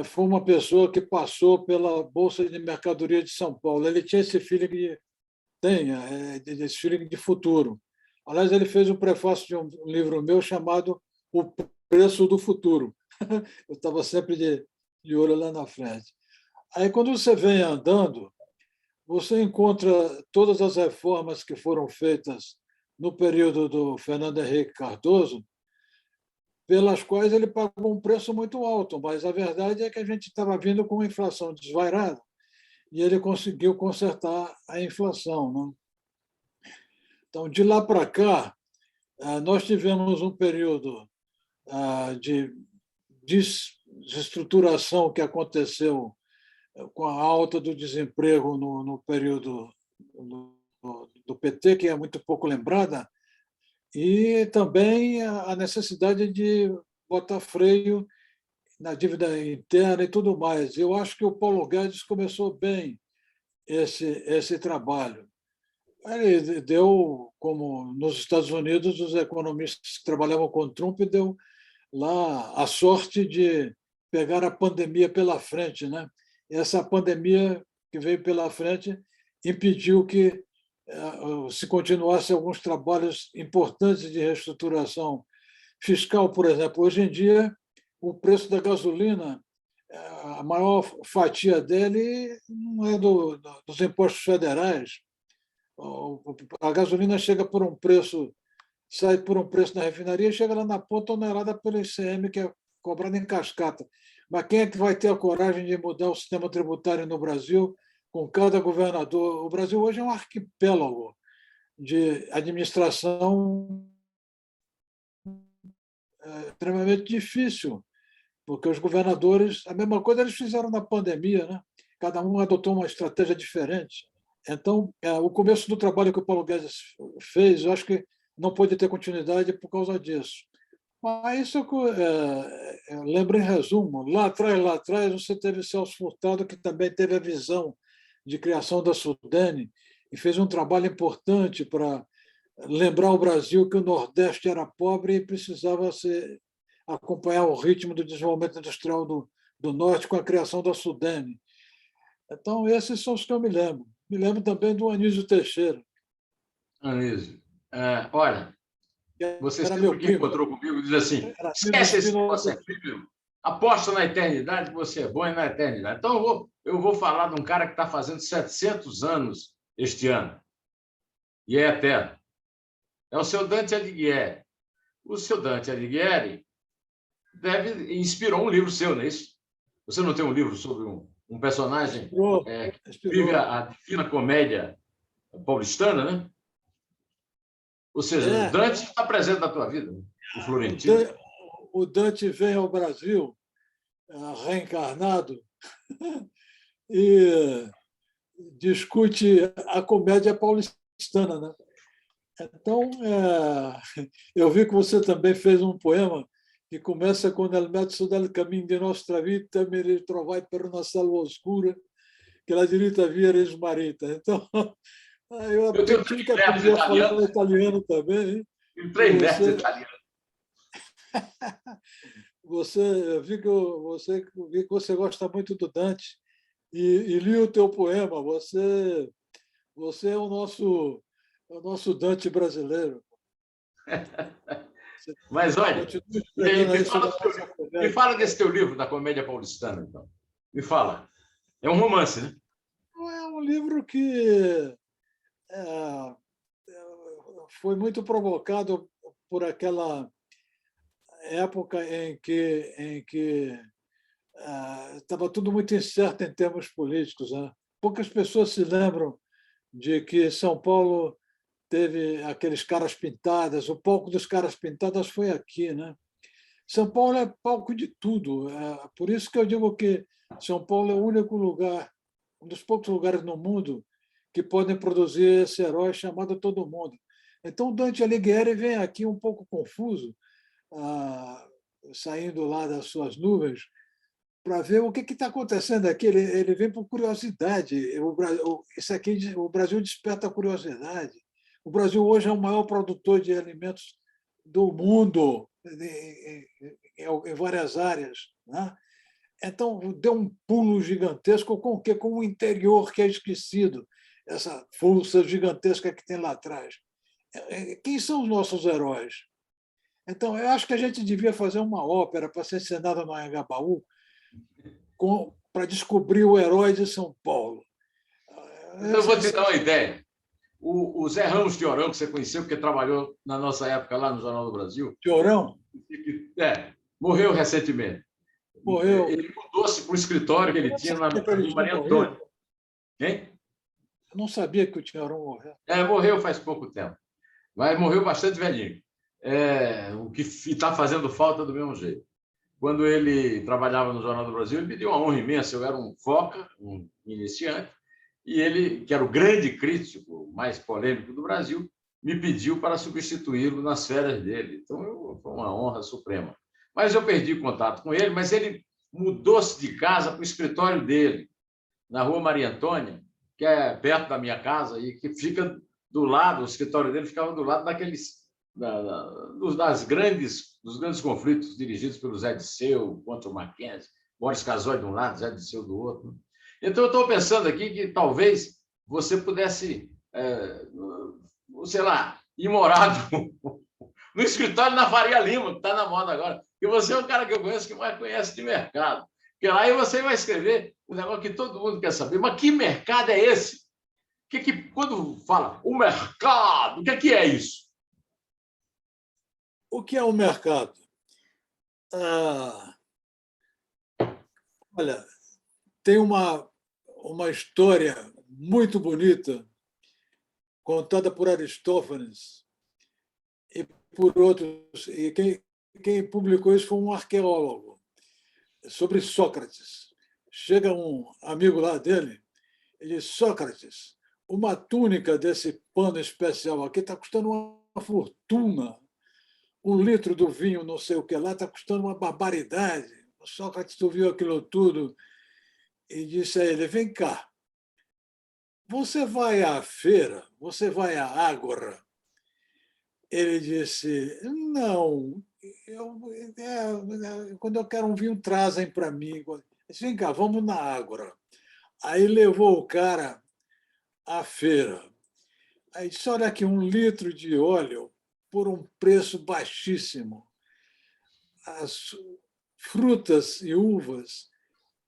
[SPEAKER 2] foi uma pessoa que passou pela Bolsa de Mercadoria de São Paulo. Ele tinha esse feeling esse feeling de futuro. Aliás, ele fez o prefácio de um livro meu chamado O Preço do Futuro. Eu estava sempre de olho lá na frente. Aí, quando você vem andando, você encontra todas as reformas que foram feitas no período do Fernando Henrique Cardoso, pelas quais ele pagou um preço muito alto, mas a verdade é que a gente estava vindo com uma inflação desvairada e ele conseguiu consertar a inflação, né? Então, de lá para cá, nós tivemos um período de desestruturação que aconteceu com a alta do desemprego no período do PT, que é muito pouco lembrada, e também a necessidade de botar freio na dívida interna e tudo mais. Eu acho que o Paulo Guedes começou bem esse trabalho. Ele deu, como nos Estados Unidos, os economistas que trabalhavam com Trump deu lá a sorte de pegar a pandemia pela frente, né? Essa pandemia que veio pela frente impediu que se continuasse alguns trabalhos importantes de reestruturação fiscal, por exemplo. Hoje em dia, o preço da gasolina, a maior fatia dele não é dos impostos federais. A gasolina chega por um preço, sai por um preço na refinaria e chega lá na ponta tonelada pelo ICM, que é cobrado em cascata. Mas quem é que vai ter a coragem de mudar o sistema tributário no Brasil com cada governador? O Brasil hoje é um arquipélago de administração extremamente difícil, porque os governadores, a mesma coisa eles fizeram na pandemia, né? Cada um adotou uma estratégia diferente. Então, o começo do trabalho que o Paulo Guedes fez, eu acho que não pôde ter continuidade por causa disso. Mas isso lembra em resumo, lá atrás, você teve Celso Furtado, que também teve a visão de criação da Sudene e fez um trabalho importante para lembrar ao Brasil que o Nordeste era pobre e precisava acompanhar o ritmo do desenvolvimento industrial do Norte com a criação da Sudene. Então, esses são os que eu me lembro. Me lembro também do Anísio Teixeira.
[SPEAKER 1] Anísio, olha,
[SPEAKER 2] Que
[SPEAKER 1] você
[SPEAKER 2] era meu
[SPEAKER 1] sempre que
[SPEAKER 2] primo.
[SPEAKER 1] encontrou comigo diz assim,
[SPEAKER 2] Era amigo
[SPEAKER 1] esquece esse negócio
[SPEAKER 2] Espinosa.
[SPEAKER 1] aqui, meu. Aposta na eternidade que você é bom e na eternidade. Então, eu vou falar de um cara que está fazendo 700 anos este ano, e é eterno. É o seu Dante Alighieri. O seu Dante Alighieri inspirou um livro seu, não é isso? Você não tem um livro sobre um personagem que vive
[SPEAKER 2] Inspirou.
[SPEAKER 1] a divina comédia paulistana, né? Ou seja,
[SPEAKER 2] É,
[SPEAKER 1] Dante está presente na tua vida, né? O Florentino.
[SPEAKER 2] o Dante vem ao Brasil reencarnado e discute a comédia paulistana, né? Então, eu vi que você também fez um poema que começa com el mezzo del cammino di nostra vita mi ritrovai per una salva oscura che la dirita via res marita. Então,
[SPEAKER 1] Eu tenho
[SPEAKER 2] tive
[SPEAKER 1] 3
[SPEAKER 2] que
[SPEAKER 1] netos
[SPEAKER 2] aprender a falar
[SPEAKER 1] italianos.
[SPEAKER 2] italiano também, hein?
[SPEAKER 1] Tenho 3 netos
[SPEAKER 2] Você,
[SPEAKER 1] italianos.
[SPEAKER 2] eu vi que você gosta muito do Dante e li o teu poema. Você é o nosso Dante brasileiro. Você
[SPEAKER 1] Mas, olha,
[SPEAKER 2] continua
[SPEAKER 1] e aí,
[SPEAKER 2] escrevendo aí sobre a nossa
[SPEAKER 1] me
[SPEAKER 2] comédia.
[SPEAKER 1] fala desse teu livro, da comédia paulistana, então. Me fala. É um romance, né?
[SPEAKER 2] É um livro que é, foi muito provocado por aquela época em que estava tudo muito incerto em termos políticos, né? Poucas pessoas se lembram de que São Paulo teve aqueles caras pintadas, o palco dos caras pintadas foi aqui, né? São Paulo é palco de tudo, por isso que eu digo que São Paulo é o único lugar, um dos poucos lugares no mundo que podem produzir esse herói chamado Todo Mundo. Então, Dante Alighieri vem aqui um pouco confuso, saindo lá das suas nuvens, para ver o que está acontecendo aqui. Ele vem por curiosidade. Isso aqui, o Brasil desperta a curiosidade. O Brasil hoje é o maior produtor de alimentos do mundo, em várias áreas, né? Então, deu um pulo gigantesco com o quê? Com o interior que é esquecido, essa força gigantesca que tem lá atrás. Quem são os nossos heróis? Então, eu acho que a gente devia fazer uma ópera para ser encenada no Anhangabaú para descobrir o herói de São Paulo.
[SPEAKER 1] Então, eu vou te dar uma ideia. O Zé Ramos de Orão, que você conheceu, porque trabalhou na nossa época lá no Jornal do Brasil,
[SPEAKER 2] Teorão
[SPEAKER 1] morreu recentemente.
[SPEAKER 2] morreu.
[SPEAKER 1] Ele mudou-se para o escritório que ele tinha na Rua Maria Antônia. Quem?
[SPEAKER 2] Eu não sabia que o Teorão morreu.
[SPEAKER 1] Morreu faz pouco tempo, mas morreu bastante velhinho. O que está fazendo falta do mesmo jeito. Quando ele trabalhava no Jornal do Brasil, ele me deu uma honra imensa. Eu era um foca, um iniciante, e ele, que era o grande crítico mais polêmico do Brasil, me pediu para substituí-lo nas férias dele. Então, foi uma honra suprema. Mas eu perdi contato com ele, mas ele mudou-se de casa para o escritório dele, na Rua Maria Antônia, que é perto da minha casa e que fica do lado, o escritório dele ficava do lado dos grandes conflitos dirigidos pelo Zé Disseu contra o Mackenzie, Boris Casoy de um lado, Zé Disseu do outro. Então, eu estou pensando aqui que talvez você pudesse, sei lá, ir morar no escritório na Faria Lima, que está na moda agora. E você é o cara que eu conheço que mais conhece de mercado. Porque lá você vai escrever um negócio que todo mundo quer saber. Mas que mercado é esse? Quando fala o mercado, o que é isso?
[SPEAKER 2] O que é o mercado? Olha, tem uma história muito bonita contada por Aristófanes e por outros. E quem publicou isso foi um arqueólogo, sobre Sócrates. Chega um amigo lá dele e diz: Sócrates, uma túnica desse pano especial aqui está custando uma fortuna. 1 litro do vinho, não sei o que lá, está custando uma barbaridade. O Sócrates ouviu aquilo tudo e disse a ele: vem cá, você vai à feira, você vai à Ágora? Ele disse: não, quando eu quero um vinho, trazem para mim. Eu disse: vem cá, vamos na Ágora. Aí levou o cara à feira. Aí disse: olha aqui, 1 litro de óleo por um preço baixíssimo. As frutas e uvas,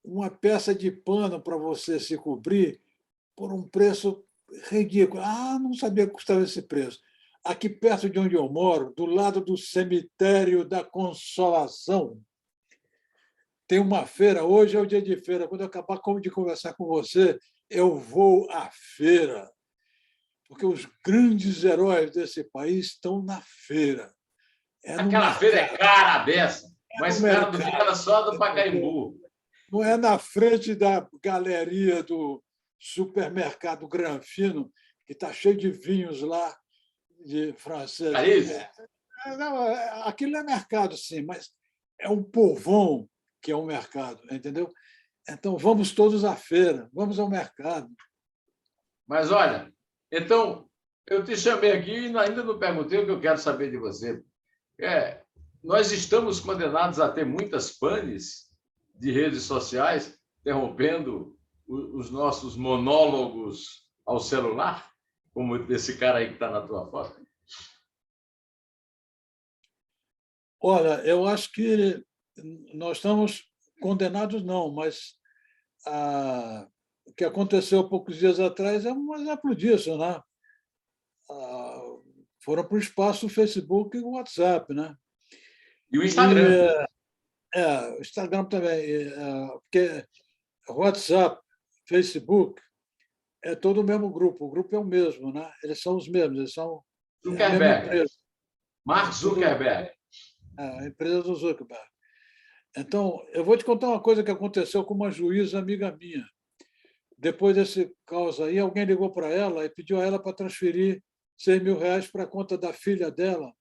[SPEAKER 2] uma peça de pano para você se cobrir por um preço ridículo. Não sabia que custava esse preço. Aqui perto de onde eu moro, do lado do cemitério da Consolação, tem uma feira. Hoje é o dia de feira. Quando eu acabar de conversar com você, eu vou à feira, porque os grandes heróis desse país estão na feira.
[SPEAKER 1] Aquela feira é cara a beça, mas cara do que era só do Pacaembu.
[SPEAKER 2] Não é na frente da galeria do supermercado Granfino, que está cheio de vinhos lá de francês. Aquilo é mercado, sim, mas é um povão que é um mercado, entendeu? Então, vamos todos à feira, vamos ao mercado.
[SPEAKER 1] Mas, olha, Então, eu te chamei aqui e ainda não perguntei o que eu quero saber de você. Nós estamos condenados a ter muitas panes de redes sociais, interrompendo os nossos monólogos ao celular, como esse cara aí que está na tua foto.
[SPEAKER 2] Olha, eu acho que nós estamos condenados, não, mas o que aconteceu poucos dias atrás é um exemplo disso, né? Foram para o espaço o Facebook e o WhatsApp, né?
[SPEAKER 1] E o Instagram.
[SPEAKER 2] O Instagram também, porque WhatsApp, Facebook, é todo o mesmo grupo, o grupo é o mesmo, né? Eles são os mesmos, eles são a mesma empresa.
[SPEAKER 1] Mark Zuckerberg.
[SPEAKER 2] A empresa do Zuckerberg. Então, eu vou te contar uma coisa que aconteceu com uma juíza amiga minha. Depois desse caos aí, alguém ligou para ela e pediu a ela para transferir R$ 6.000 para a conta da filha dela,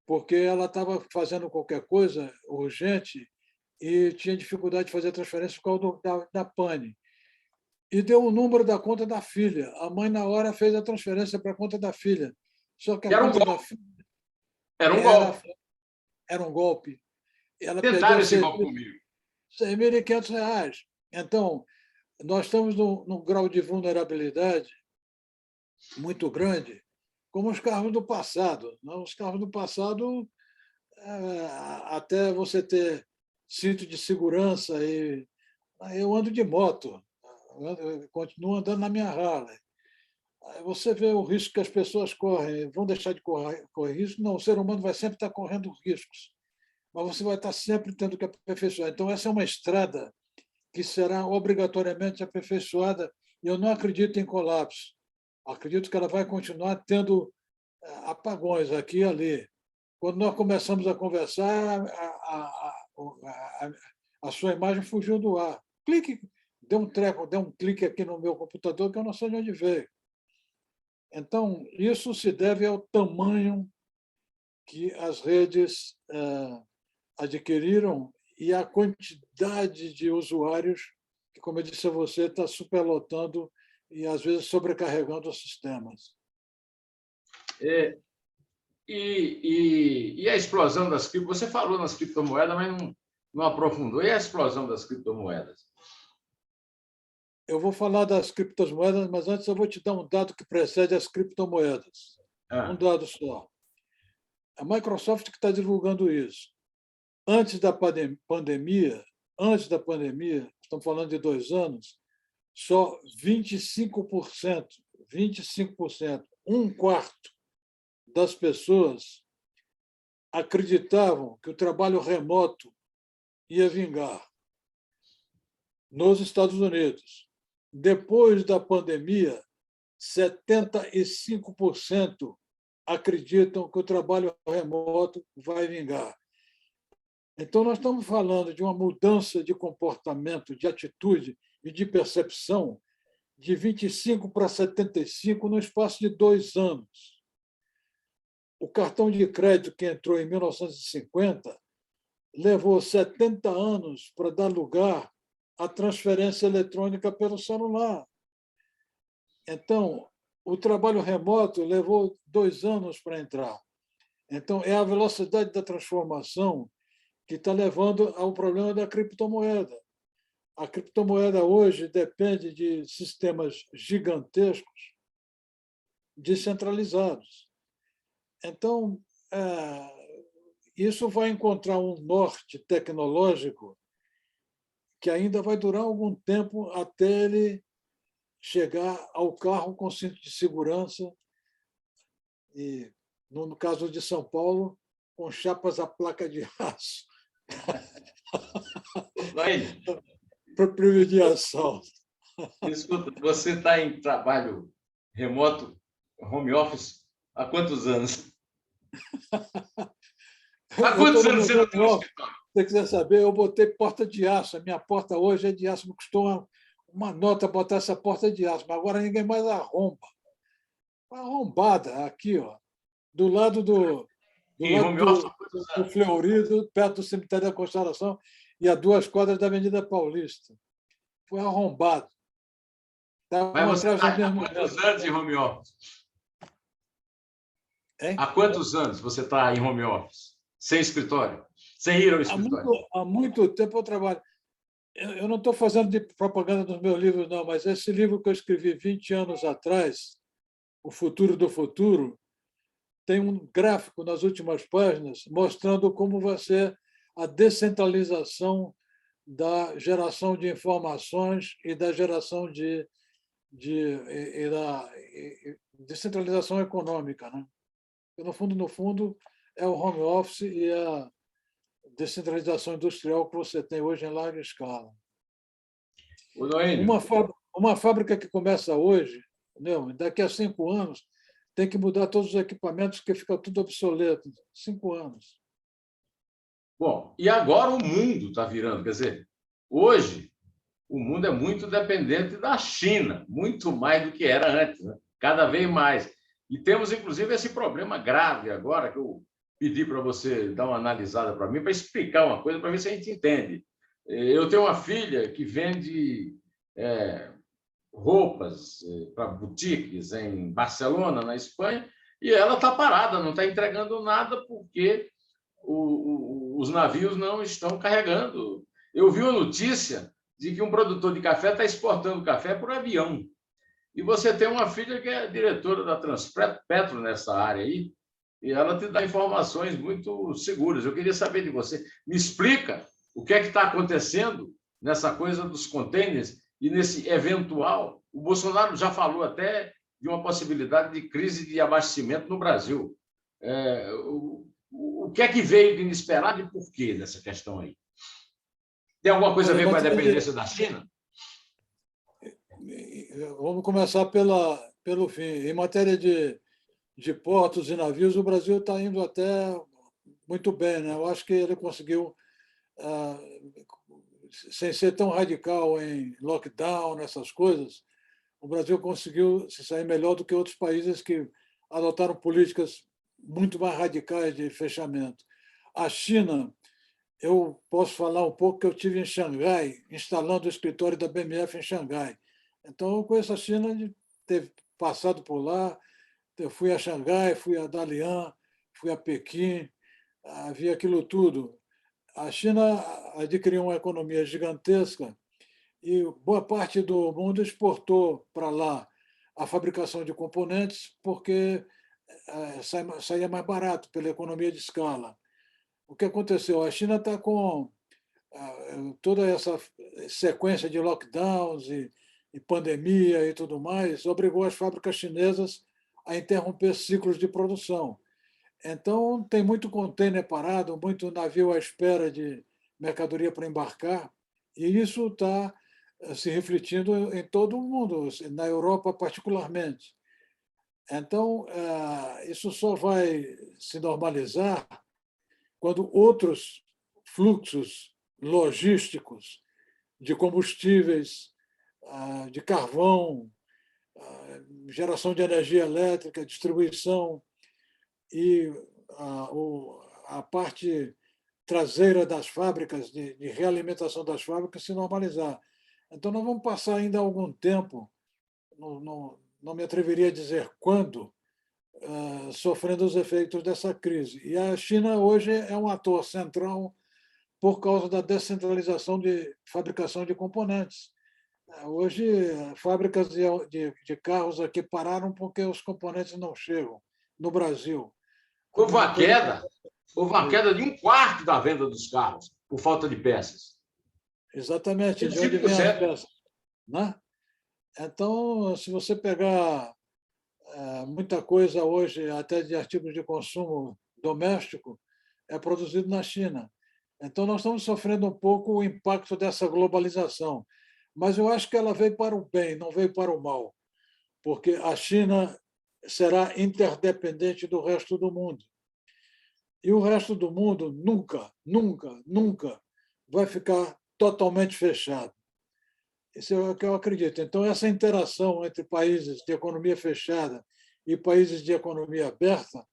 [SPEAKER 2] porque ela estava fazendo qualquer coisa urgente e tinha dificuldade de fazer a transferência por causa da pane. E deu o número da conta da filha. A mãe, na hora, fez a transferência para a conta da filha. Só que a conta da filha
[SPEAKER 1] era um golpe.
[SPEAKER 2] Era um golpe. Ela
[SPEAKER 1] Tentaram
[SPEAKER 2] perdeu
[SPEAKER 1] esse golpe comigo.
[SPEAKER 2] R$ 6.500. Então, nós estamos num grau de vulnerabilidade muito grande, como os carros do passado. Os carros do passado, até você ter cinto de segurança, eu ando de moto, eu continuo andando na minha Harley. Você vê o risco que as pessoas correm, vão deixar de correr risco? Não, o ser humano vai sempre estar correndo riscos, mas você vai estar sempre tendo que aperfeiçoar. Então, essa é uma estrada que será obrigatoriamente aperfeiçoada, e eu não acredito em colapso. Acredito que ela vai continuar tendo apagões aqui e ali. Quando nós começamos a conversar, a sua imagem fugiu do ar. Deu um clique aqui no meu computador que eu não sei de onde veio. Então, isso se deve ao tamanho que as redes adquiriram e a quantidade de usuários que, como eu disse a você, está superlotando e, às vezes, sobrecarregando os sistemas.
[SPEAKER 1] E a explosão das criptomoedas? Você falou nas criptomoedas, mas não aprofundou. E a explosão das criptomoedas?
[SPEAKER 2] Eu vou falar das criptomoedas, mas antes eu vou te dar um dado que precede as criptomoedas. Um dado só. A Microsoft que está divulgando isso. Antes da pandemia, estamos falando de 2 anos, só 25%, um quarto das pessoas acreditavam que o trabalho remoto ia vingar nos Estados Unidos. Depois da pandemia, 75% acreditam que o trabalho remoto vai vingar. Então, nós estamos falando de uma mudança de comportamento, de atitude e de percepção de 25 para 75 no espaço de 2 anos. O cartão de crédito que entrou em 1950 levou 70 anos para dar lugar à transferência eletrônica pelo celular. Então, o trabalho remoto levou 2 anos para entrar. Então, é a velocidade da transformação que está levando ao problema da criptomoeda. A criptomoeda hoje depende de sistemas gigantescos, descentralizados. Então, isso vai encontrar um norte tecnológico que ainda vai durar algum tempo até ele chegar ao carro com cinto de segurança e, no caso de São Paulo, com chapas à placa de aço. Para prevenir assalto.
[SPEAKER 1] Escuta, você está em trabalho remoto, home office, há quantos anos? Há quantos anos você não tem um escritório?
[SPEAKER 2] Se você quiser saber, eu botei porta de aço. A minha porta hoje é de aço. Me custou uma nota botar essa porta de aço, mas agora ninguém mais arromba. Arrombada, aqui, ó, do lado do Fleury, perto do cemitério da Constelação, e a 2 quadras da Avenida Paulista. Foi arrombado.
[SPEAKER 1] Mas você
[SPEAKER 2] atrás
[SPEAKER 1] está
[SPEAKER 2] das
[SPEAKER 1] há
[SPEAKER 2] minhas
[SPEAKER 1] quantos
[SPEAKER 2] moedas.
[SPEAKER 1] anos em home office?
[SPEAKER 2] Hein?
[SPEAKER 1] Há quantos anos você está em home office? Sem escritório? Sem ir ao escritório?
[SPEAKER 2] Há muito tempo eu trabalho. Eu não estou fazendo de propaganda dos meus livros, não, mas esse livro que eu escrevi 20 anos atrás, O Futuro do Futuro, tem um gráfico nas últimas páginas mostrando como vai ser a descentralização da geração de informações e da geração da descentralização econômica, né? E, no fundo, é o home office e a descentralização industrial que você tem hoje em larga escala.
[SPEAKER 1] O Noênio,
[SPEAKER 2] Uma fábrica que começa hoje, entendeu? Daqui a 5 anos, tem que mudar todos os equipamentos, porque fica tudo obsoleto. 5 anos.
[SPEAKER 1] bom, e agora o mundo está virando, quer dizer, hoje o mundo é muito dependente da China, muito mais do que era antes, né? Cada vez mais. E temos, inclusive, esse problema grave agora, que eu pedi para você dar uma analisada para mim, para explicar uma coisa, para ver se a gente entende. Eu tenho uma filha que vende roupas para boutiques em Barcelona, na Espanha, e ela está parada, não está entregando nada porque os navios não estão carregando. Eu vi uma notícia de que um produtor de café está exportando café por avião. E você tem uma filha que é diretora da Transpetro nessa área aí, e ela te dá informações muito seguras. Eu queria saber de você. Me explica o que é que está acontecendo nessa coisa dos contêineres e nesse eventual. O Bolsonaro já falou até de uma possibilidade de crise de abastecimento no Brasil. O que é que veio de inesperado e por quê nessa questão aí? Tem alguma coisa a ver com a dependência da China?
[SPEAKER 2] Vamos começar pelo fim. Em matéria de portos e navios, o Brasil está indo até muito bem, né? Eu acho que ele conseguiu, sem ser tão radical em lockdown, nessas coisas, o Brasil conseguiu se sair melhor do que outros países que adotaram políticas muito mais radicais de fechamento. A China, eu posso falar um pouco que eu tive em Xangai, instalando o escritório da BMF em Xangai. Então, eu conheço a China de ter passado por lá. Eu fui a Xangai, fui a Dalian, fui a Pequim, vi aquilo tudo. A China adquiriu uma economia gigantesca e boa parte do mundo exportou para lá a fabricação de componentes porque saía mais barato pela economia de escala. O que aconteceu? A China está com toda essa sequência de lockdowns e pandemia e tudo mais, obrigou as fábricas chinesas a interromper ciclos de produção. Então, tem muito contêiner parado, muito navio à espera de mercadoria para embarcar, e isso está se refletindo em todo o mundo, na Europa particularmente. Então, isso só vai se normalizar quando outros fluxos logísticos de combustíveis, de carvão, geração de energia elétrica, distribuição e a parte traseira das fábricas, de realimentação das fábricas, se normalizar. Então, nós vamos passar ainda algum tempo, não me atreveria a dizer quando, sofrendo os efeitos dessa crise. E a China hoje é um ator central por causa da descentralização de fabricação de componentes. Hoje, fábricas de carros aqui pararam porque os componentes não chegam no Brasil.
[SPEAKER 1] Houve uma queda de 1/4 da venda dos carros por falta de peças.
[SPEAKER 2] Exatamente, de onde vêm as peças. Né? Então, se você pegar muita coisa hoje, até de artigos de consumo doméstico, é produzido na China. Então, nós estamos sofrendo um pouco o impacto dessa globalização. Mas eu acho que ela veio para o bem, não veio para o mal, porque a China será interdependente do resto do mundo. E o resto do mundo nunca, nunca, nunca vai ficar totalmente fechado. Isso é o que eu acredito. Então, essa interação entre países de economia fechada e países de economia aberta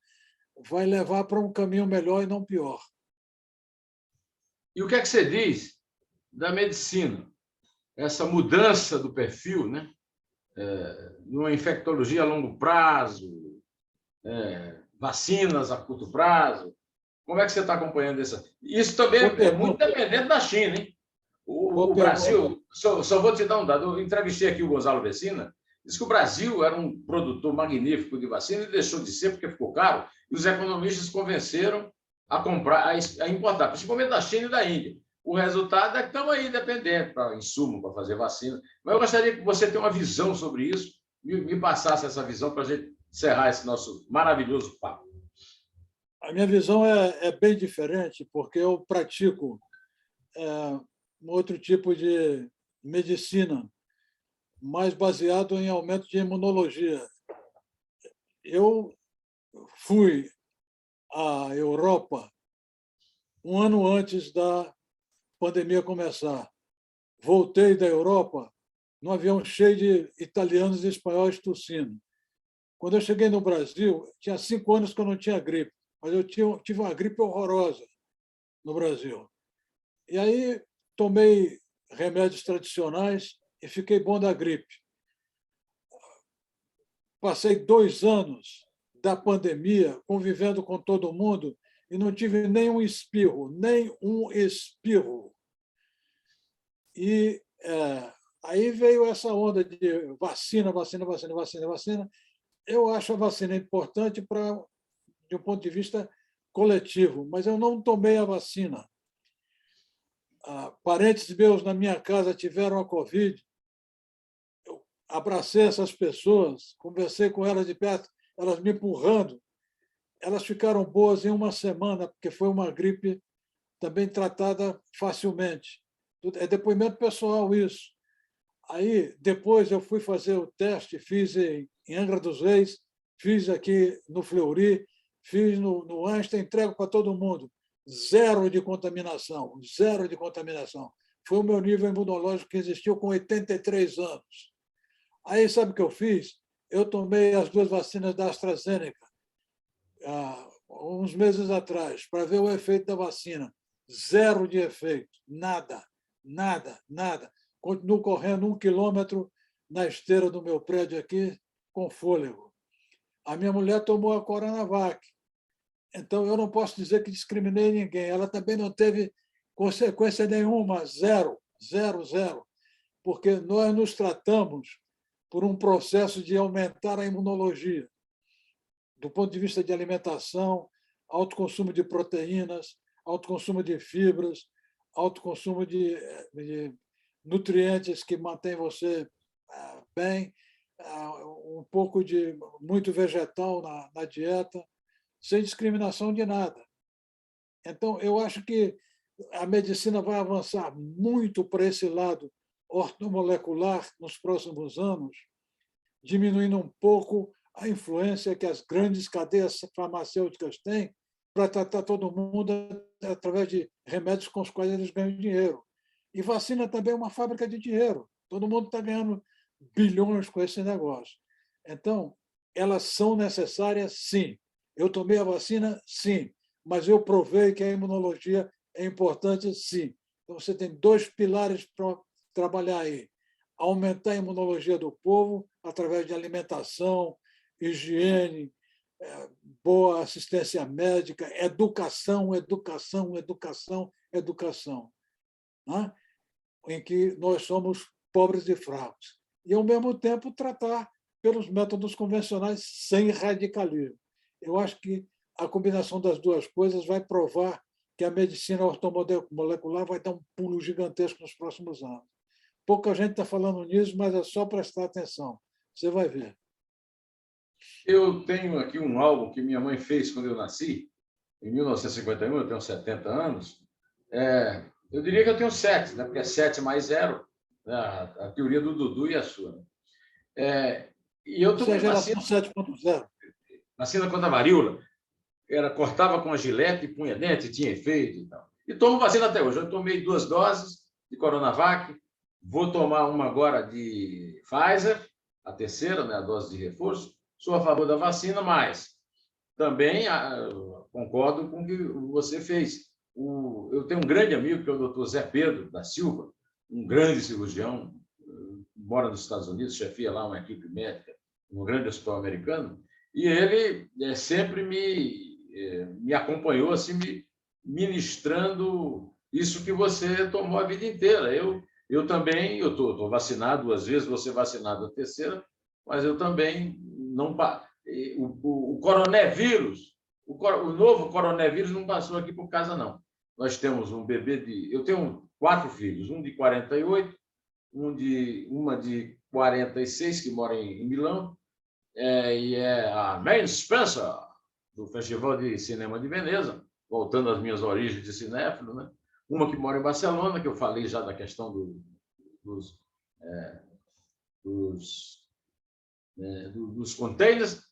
[SPEAKER 2] vai levar para um caminho melhor e não pior.
[SPEAKER 1] E o que é que você diz da medicina? Essa mudança do perfil, né? numa infectologia a longo prazo, vacinas a curto prazo. Como é que você está acompanhando isso? Isso também é muito dependente da China, hein? O Brasil, só vou te dar um dado, eu entrevistei aqui o Gonzalo Vecina, disse que o Brasil era um produtor magnífico de vacina e deixou de ser porque ficou caro, e os economistas convenceram a comprar, a importar, principalmente da China e da Índia. O resultado é que estamos aí dependentes para insumo, para fazer vacina. Mas eu gostaria que você tenha uma visão sobre isso, me passasse essa visão para a gente encerrar esse nosso maravilhoso papo.
[SPEAKER 2] A minha visão é bem diferente, porque eu pratico um outro tipo de medicina, mais baseado em aumento de imunologia. Eu fui à Europa um ano antes da pandemia começar. Voltei da Europa num avião cheio de italianos e espanhóis tossindo. Quando eu cheguei no Brasil, tinha 5 anos que eu não tinha gripe, mas eu tive uma gripe horrorosa no Brasil. E aí tomei remédios tradicionais e fiquei bom da gripe. Passei 2 anos da pandemia convivendo com todo mundo e não tive nenhum espirro, nem um espirro. E aí veio essa onda de vacina, vacina, vacina, vacina, vacina. Eu acho a vacina importante de um ponto de vista coletivo, mas eu não tomei a vacina. Parentes meus na minha casa tiveram a Covid. Eu abracei essas pessoas, conversei com elas de perto, elas me empurrando. Elas ficaram boas em 1 semana, porque foi uma gripe também tratada facilmente. É depoimento pessoal isso. Aí, depois, eu fui fazer o teste, fiz em Angra dos Reis, fiz aqui no Fleury, fiz no Einstein, entrego para todo mundo. 0 de contaminação, 0 de contaminação. Foi o meu nível imunológico que existiu com 83 anos. Aí, sabe o que eu fiz? Eu tomei as 2 vacinas da AstraZeneca, uns meses atrás, para ver o efeito da vacina. 0 de efeito, nada, nada, nada. Continuo correndo 1 quilômetro na esteira do meu prédio aqui, com fôlego. A minha mulher tomou a Coronavac. Então, eu não posso dizer que discriminei ninguém. Ela também não teve consequência nenhuma, 0, 0, 0. Porque nós nos tratamos por um processo de aumentar a imunologia. Do ponto de vista de alimentação, alto consumo de proteínas, alto consumo de fibras, alto consumo de nutrientes que mantêm você bem, um pouco de muito vegetal na dieta, sem discriminação de nada. Então, eu acho que a medicina vai avançar muito para esse lado ortomolecular nos próximos anos, diminuindo um pouco a influência que as grandes cadeias farmacêuticas têm para tratar todo mundo através de remédios com os quais eles ganham dinheiro. E vacina também é uma fábrica de dinheiro. Todo mundo está ganhando bilhões com esse negócio. Então, elas são necessárias, sim. Eu tomei a vacina, sim. Mas eu provei que a imunologia é importante, sim. Então, você tem 2 pilares para trabalhar aí. Aumentar a imunologia do povo através de alimentação, higiene, boa assistência médica, educação, educação, educação, educação, né? Em que nós somos pobres e fracos. E, ao mesmo tempo, tratar pelos métodos convencionais sem radicalismo. Eu acho que a combinação das 2 coisas vai provar que a medicina ortomolecular vai dar um pulo gigantesco nos próximos anos. Pouca gente está falando nisso, mas é só prestar atenção. Você vai ver.
[SPEAKER 1] Eu tenho aqui um álbum que minha mãe fez quando eu nasci, em 1951, eu tenho 70 anos. Eu diria que eu tenho 7, né? Porque é 7 mais 0, a teoria do Dudu e a sua. E eu tomei
[SPEAKER 2] geração 7.0.
[SPEAKER 1] Vacina contra a varíola. Cortava com a gilete, punha dentro, tinha efeito e tal. E tomo vacina até hoje. Eu tomei 2 doses de Coronavac, vou tomar uma agora de Pfizer, a terceira, né, a dose de reforço. Sou a favor da vacina, mas também concordo com o que você fez. Eu tenho um grande amigo, que é o Dr. Zé Pedro da Silva, um grande cirurgião, mora nos Estados Unidos, chefia lá uma equipe médica, um grande hospital americano, e ele sempre me acompanhou, assim, me ministrando isso que você tomou a vida inteira. Eu também, eu estou vacinado 2 vezes, vou ser vacinado a terceira, mas eu também não... O coronavírus, o novo coronavírus não passou aqui por casa, não. Nós temos um bebê de... Eu tenho 4 filhos, um de 48, uma de 46, que mora em Milão, e é a May Spencer, do Festival de Cinema de Veneza, voltando às minhas origens de cinéfilo, né? Uma que mora em Barcelona, que eu falei já da questão dos containers,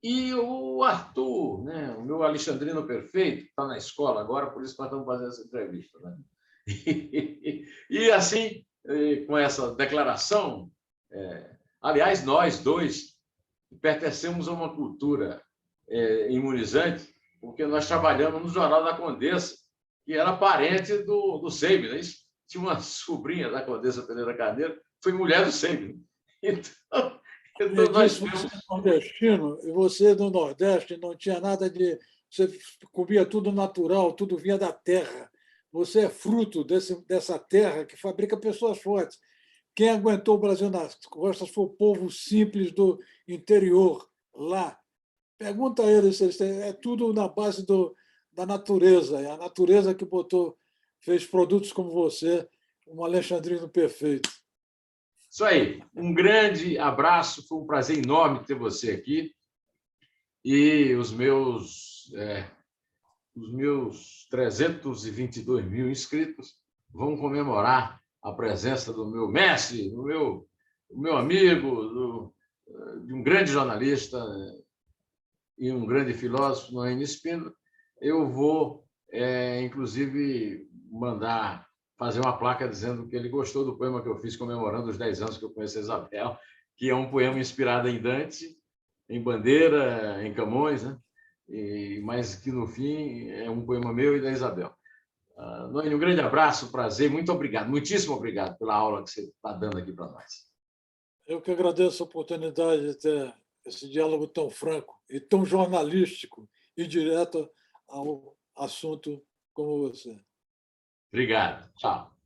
[SPEAKER 1] e o Arthur, né? O meu alexandrino perfeito, está na escola agora, por isso que nós estamos fazendo essa entrevista. Né? E assim, com essa declaração, aliás, nós dois pertencemos a uma cultura imunizante, porque nós trabalhamos no Jornal da Condessa, que era parente do Seib, né? Tinha uma sobrinha da Condessa Pereira Carneiro, foi mulher do Seib. Então nós temos...
[SPEAKER 2] Você é nordestino, e você do Nordeste não tinha nada de... Você comia tudo natural, tudo vinha da terra. Você é fruto dessa terra que fabrica pessoas fortes. Quem aguentou o Brasil nas costas foi o povo simples do interior, lá. Pergunta a eles, é tudo na base da natureza. É a natureza que fez produtos como você, um alexandrino perfeito.
[SPEAKER 1] Isso aí. Um grande abraço. Foi um prazer enorme ter você aqui. E os meus 322 mil inscritos vão comemorar a presença do meu mestre, do meu amigo, de um grande jornalista e um grande filósofo, Noêmio Espíndola. Eu vou, inclusive, mandar fazer uma placa dizendo que ele gostou do poema que eu fiz comemorando os 10 anos que eu conheço a Isabel, que é um poema inspirado em Dante, em Bandeira, em Camões, né? Mas que, no fim, é um poema meu e da Isabel. Noêmio, um grande abraço, prazer, muito obrigado, muitíssimo obrigado pela aula que você está dando aqui para nós.
[SPEAKER 2] Eu que agradeço a oportunidade de ter esse diálogo tão franco e tão jornalístico e direto ao assunto como você.
[SPEAKER 1] Obrigado. Tchau.